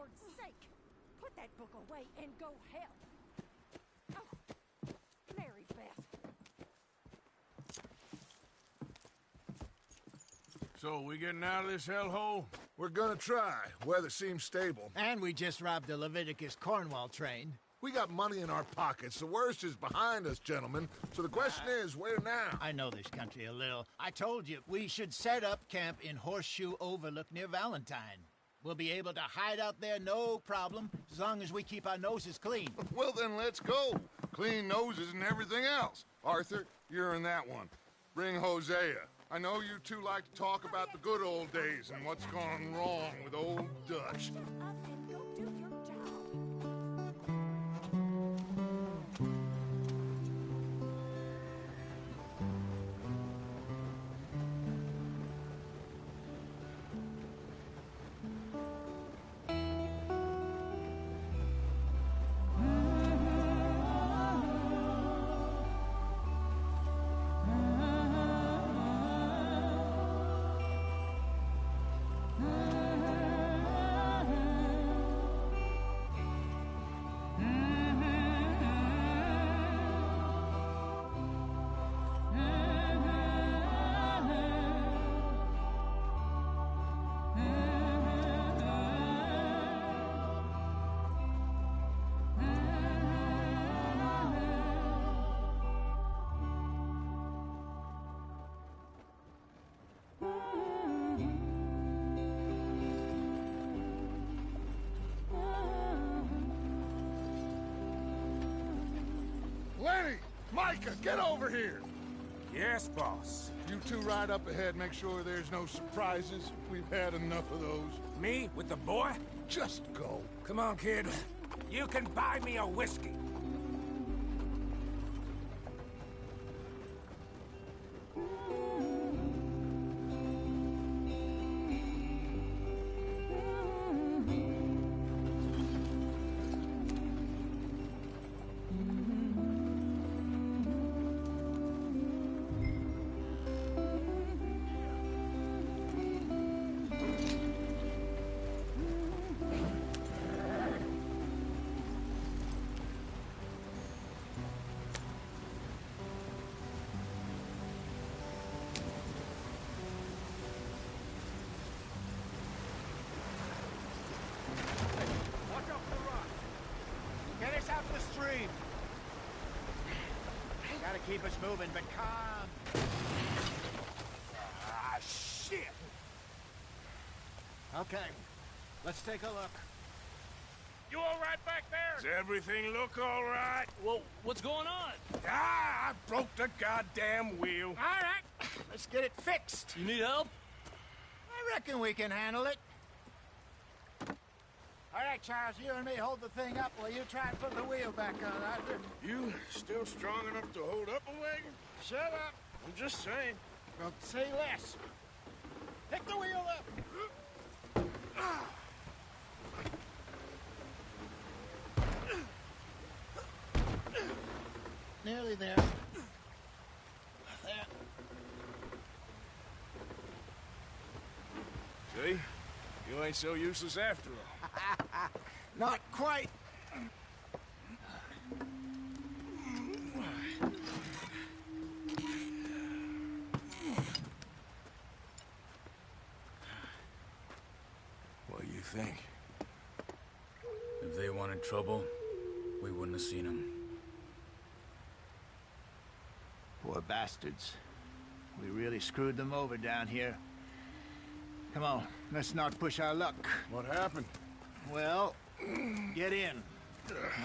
Lord's sake! Put that book away and go help! Oh, Mary Beth. So, we getting out of this hellhole? We're gonna try. Weather seems stable. And we just robbed the Leviticus Cornwall train. We got money in our pockets. The worst is behind us, gentlemen. So the question is, where now? I know this country a little. I told you, we should set up camp in Horseshoe Overlook near Valentine. We'll be able to hide out there, no problem, as long as we keep our noses clean. Well, then let's go. Clean noses and everything else. Arthur, you're in that one. Bring Hosea. I know you two like to talk about the good old days and what's gone wrong with old Dutch. Lenny! Micah, get over here! Yes, boss. You two ride up ahead, make sure there's no surprises. We've had enough of those. Me? With the boy? Just go. Come on, kid. You can buy me a whiskey. Get us out the stream. Gotta keep us moving, but calm. Ah, shit! Okay, let's take a look. You all right back there? Does everything look all right? Well, what's going on? Ah, I broke the goddamn wheel. All right, let's get it fixed. You need help? I reckon we can handle it. All right, Charles, you and me hold the thing up while you try and put the wheel back on, Arthur. You still strong enough to hold up a wagon? Shut up. I'm just saying. Well, say less. Pick the wheel up. Nearly there. There. See? You ain't so useless after all. Not quite. What do you think? If they wanted trouble, we wouldn't have seen them. Poor bastards. We really screwed them over down here. Come on, let's not push our luck. What happened? Well, get in.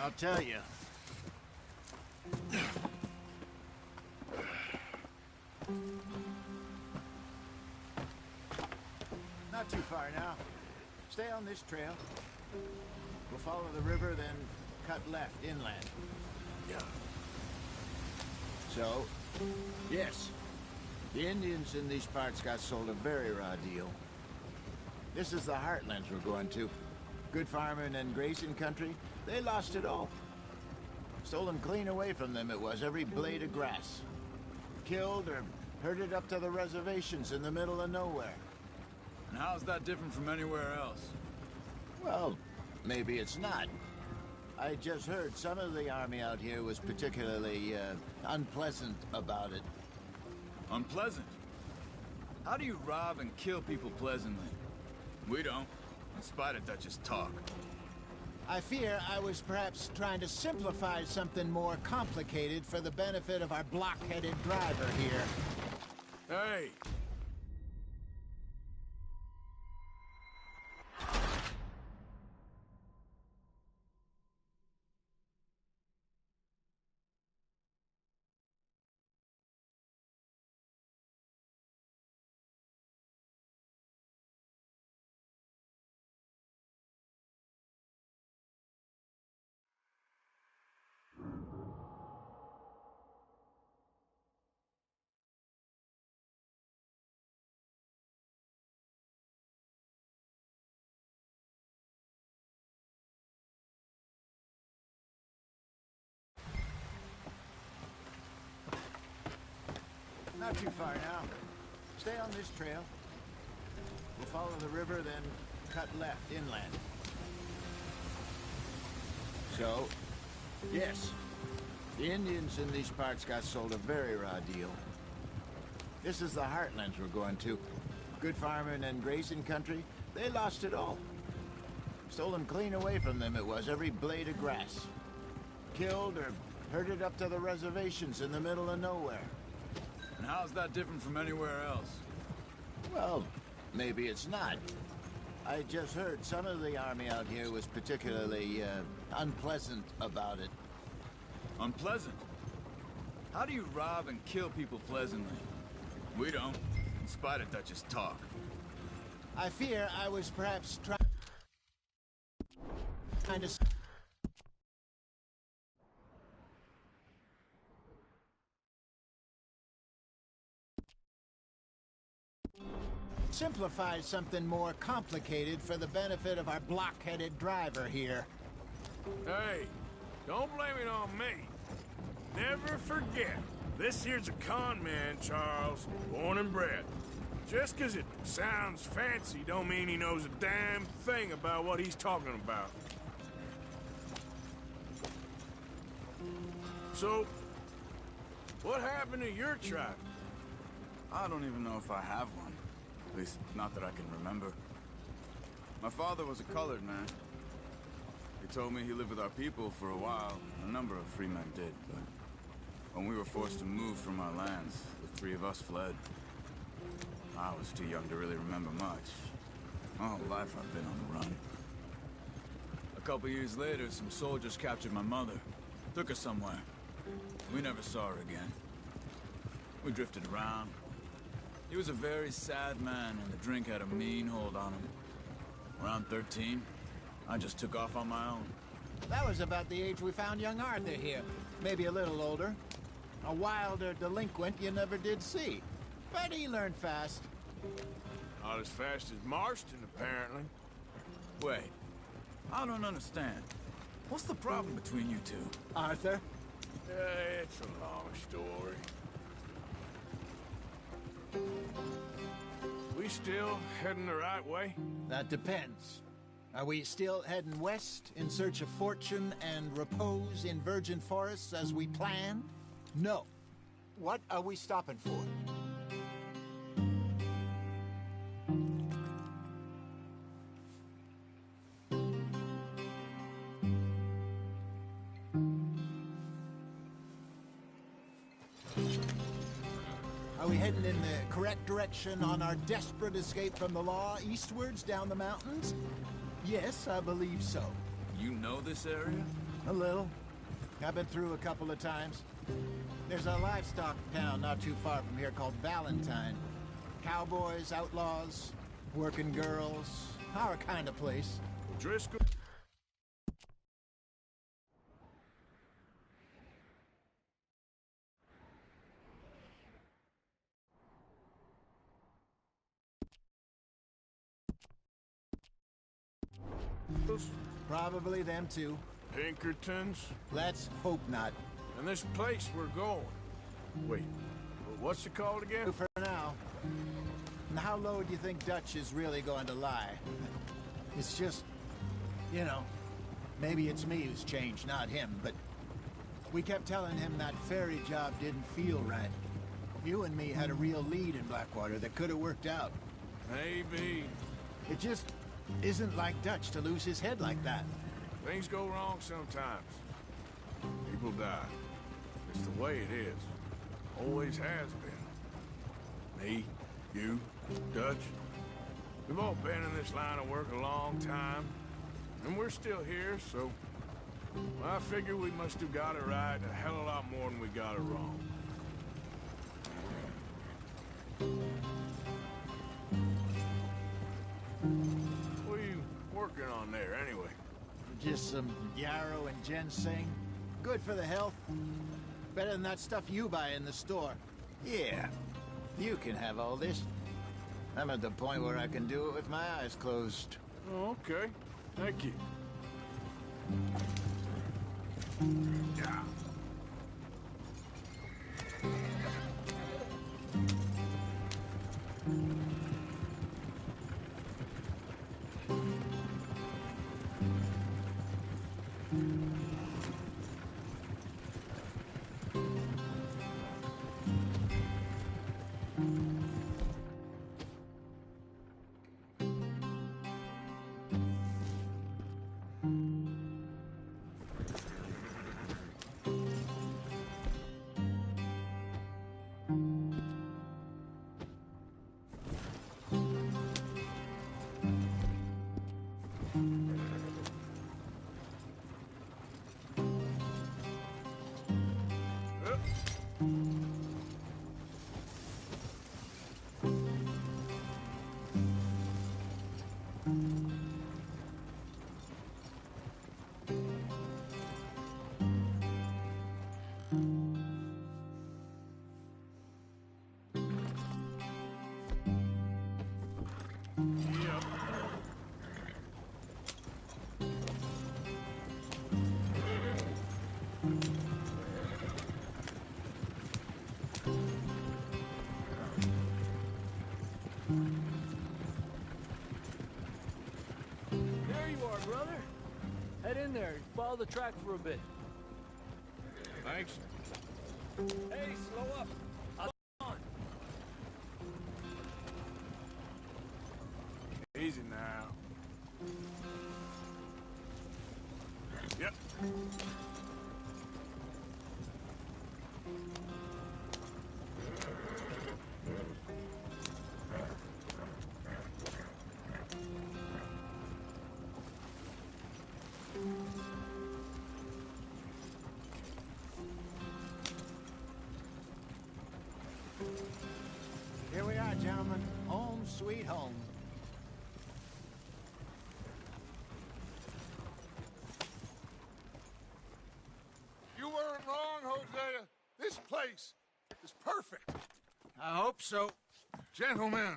I'll tell you. Not too far now. Stay on this trail. We'll follow the river, then cut left inland. Yeah. So, yes, the Indians in these parts got sold a very raw deal. This is the heartlands we're going to. Good farming and grazing country, they lost it all. Stolen clean away from them it was, every blade of grass. Killed or herded up to the reservations in the middle of nowhere. And how's that different from anywhere else? Well, maybe it's not. I just heard some of the army out here was particularly, unpleasant about it. Unpleasant? How do you rob and kill people pleasantly? We don't, in spite of Dutch's talk. I fear I was perhaps trying to simplify something more complicated for the benefit of our block-headed driver here. Hey! Not too far now. Stay on this trail. We'll follow the river, then cut left inland. So, yes, the Indians in these parts got sold a very raw deal. This is the heartlands we're going to. Good farming and grazing country, they lost it all. Stolen clean away from them it was, every blade of grass. Killed or herded up to the reservations in the middle of nowhere. And how's that different from anywhere else? Well, maybe it's not. I just heard some of the army out here was particularly, unpleasant about it. Unpleasant? How do you rob and kill people pleasantly? We don't, in spite of Dutch's talk. I fear I was perhaps trying to simplify something more complicated for the benefit of our block-headed driver here. Hey, don't blame it on me. Never forget, this here's a con man, Charles, born and bred. Just 'cause it sounds fancy don't mean he knows a damn thing about what he's talking about. So, what happened to your tribe? I don't even know if I have one. At least, not that I can remember. My father was a colored man. He told me he lived with our people for a while. A number of free men did, but when we were forced to move from our lands, the three of us fled. I was too young to really remember much. My whole life I've been on the run. A couple years later, some soldiers captured my mother. Took her somewhere. We never saw her again. We drifted around. He was a very sad man, and the drink had a mean hold on him. Around 13, I just took off on my own. That was about the age we found young Arthur here. Maybe a little older. A wilder delinquent you never did see. But he learned fast. Not as fast as Marston, apparently. Wait, I don't understand. What's the problem between you two? Arthur? It's a long story. We still heading the right way? That depends. Are we still heading west in search of fortune and repose in virgin forests as we planned? No. What are we stopping for? Are we heading in the correct direction on our desperate escape from the law eastwards down the mountains? Yes, I believe so. You know this area? A little. I've been through a couple of times. There's a livestock town not too far from here called Valentine. Cowboys, outlaws, working girls, our kind of place. Driscoll? Probably them too. Pinkertons? Let's hope not. And this place we're going. Wait, what's it called again? For now. And how low do you think Dutch is really going to lie? It's just, you know, Maybe it's me who's changed, not him, but we kept telling him that ferry job didn't feel right. You and me had a real lead in Blackwater that could have worked out. Maybe. It just isn't like Dutch to lose his head like that. Things go wrong sometimes. People die. It's the way it is. Always has been. Me, you, Dutch. We've all been in this line of work a long time. And we're still here, so... I figure we must have got it right a hell of a lot more than we got it wrong. What are you working on there, anyway? Just some yarrow and ginseng. Good for the health. Better than that stuff you buy in the store. Yeah, you can have all this. I'm at the point where I can do it with my eyes closed. Oh, okay. Thank you. Yeah. There you are, brother. Head in there. Follow the track for a bit. Thanks. Hey, slow up. On. Easy now. Yep. Here we are, gentlemen. Home sweet home. You weren't wrong, Hosea. This place is perfect. I hope so. Gentlemen,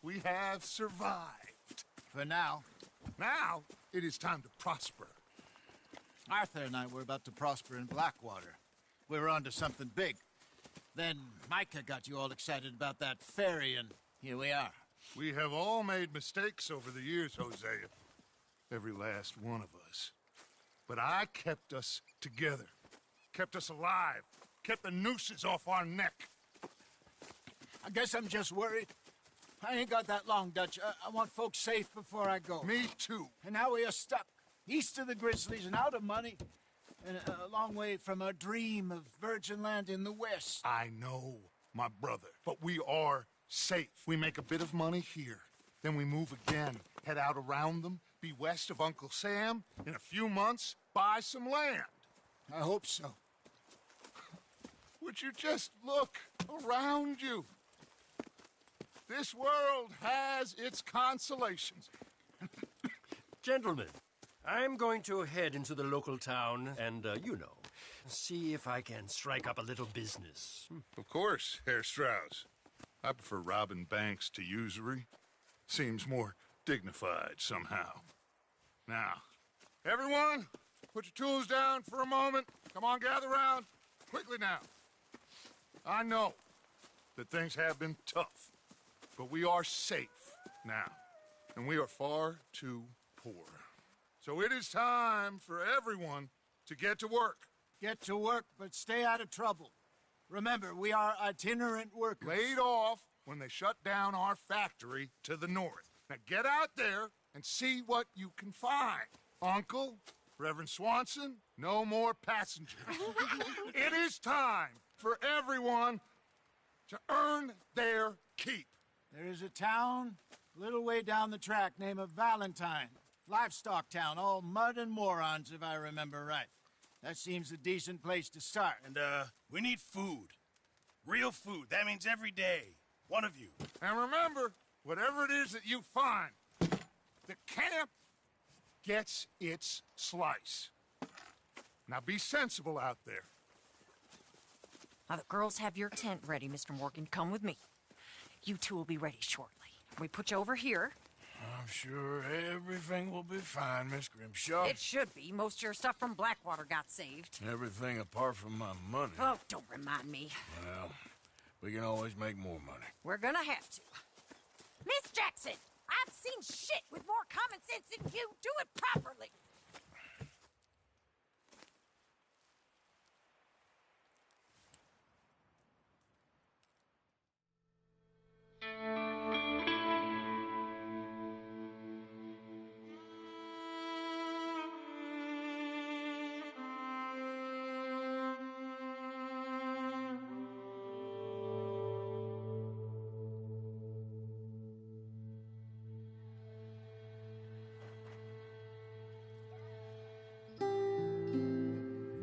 we have survived. For now. Now, it is time to prosper. Arthur and I were about to prosper in Blackwater. We were onto something big. Then Micah got you all excited about that ferry, and here we are. We have all made mistakes over the years, Hosea. Every last one of us. But I kept us together. Kept us alive. Kept the nooses off our neck. I guess I'm just worried. I ain't got that long, Dutch. I want folks safe before I go. Me too. And now we are stuck, east of the Grizzlies and out of money, and a long way from our dream of virgin land in the west. I know, my brother, but we are safe. We make a bit of money here, then we move again, head out around them, be west of Uncle Sam, in a few months, buy some land. I hope so. Would you just look around you? This world has its consolations. Gentlemen, I'm going to head into the local town and, see if I can strike up a little business. Of course, Herr Strauss. I prefer robbing banks to usury. Seems more dignified somehow. Now, everyone, put your tools down for a moment. Come on, gather round. Quickly now. I know that things have been tough, but we are safe now, and we are far too poor. So it is time for everyone to get to work. Get to work, but stay out of trouble. Remember, we are itinerant workers. Laid off when they shut down our factory to the north. Now get out there and see what you can find. Uncle, Reverend Swanson, no more passengers. It is time for everyone to earn their keep. There is a town a little way down the track named Valentine. Livestock town, all mud and morons, if I remember right. That seems a decent place to start. And, we need food. Real food. That means every day. One of you. And remember, whatever it is that you find, the camp gets its slice. Now be sensible out there. Now, the girls have your tent ready, Mr. Morgan. Come with me. You two will be ready shortly. We put you over here. I'm sure everything will be fine, Miss Grimshaw. It should be. Most of your stuff from Blackwater got saved. Everything apart from my money. Oh, don't remind me. Well, we can always make more money. We're gonna have to. Miss Jackson, I've seen shit with more common sense than you. Do it properly.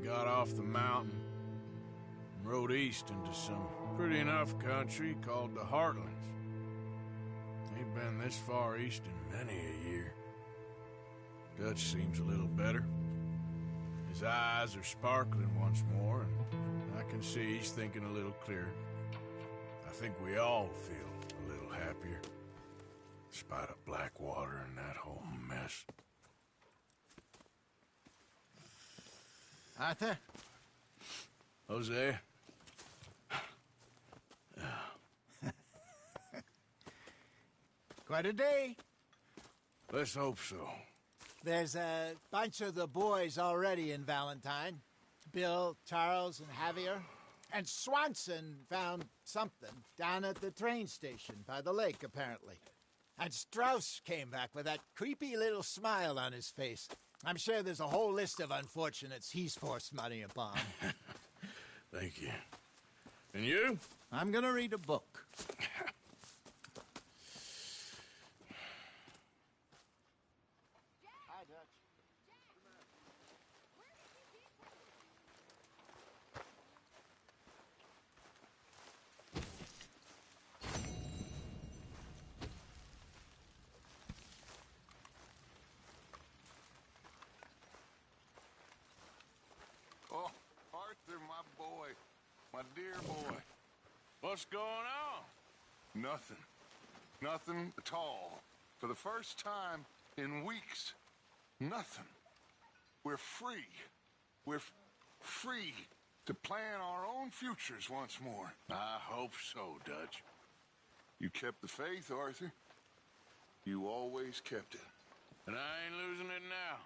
Got off the mountain and rode east into some pretty enough country called the Heartlands. Ain't been this far east in many a year. Dutch seems a little better. His eyes are sparkling once more, and I can see he's thinking a little clearer. I think we all feel a little happier, in spite of Blackwater and that whole mess. Arthur? Jose? Quite a day. Let's hope so. There's a bunch of the boys already in Valentine. Bill, Charles, and Javier. And Swanson found something down at the train station by the lake, apparently. And Strauss came back with that creepy little smile on his face. I'm sure there's a whole list of unfortunates he's forced money upon. Thank you. And you? I'm gonna read a book. Hi, Dutch. Oh, Arthur, my boy. My dear boy. What's going on? Nothing. Nothing at all. For the first time in weeks. Nothing. We're free. We're free to plan our own futures once more. I hope so, Dutch. You kept the faith, Arthur. You always kept it. And I ain't losing it now.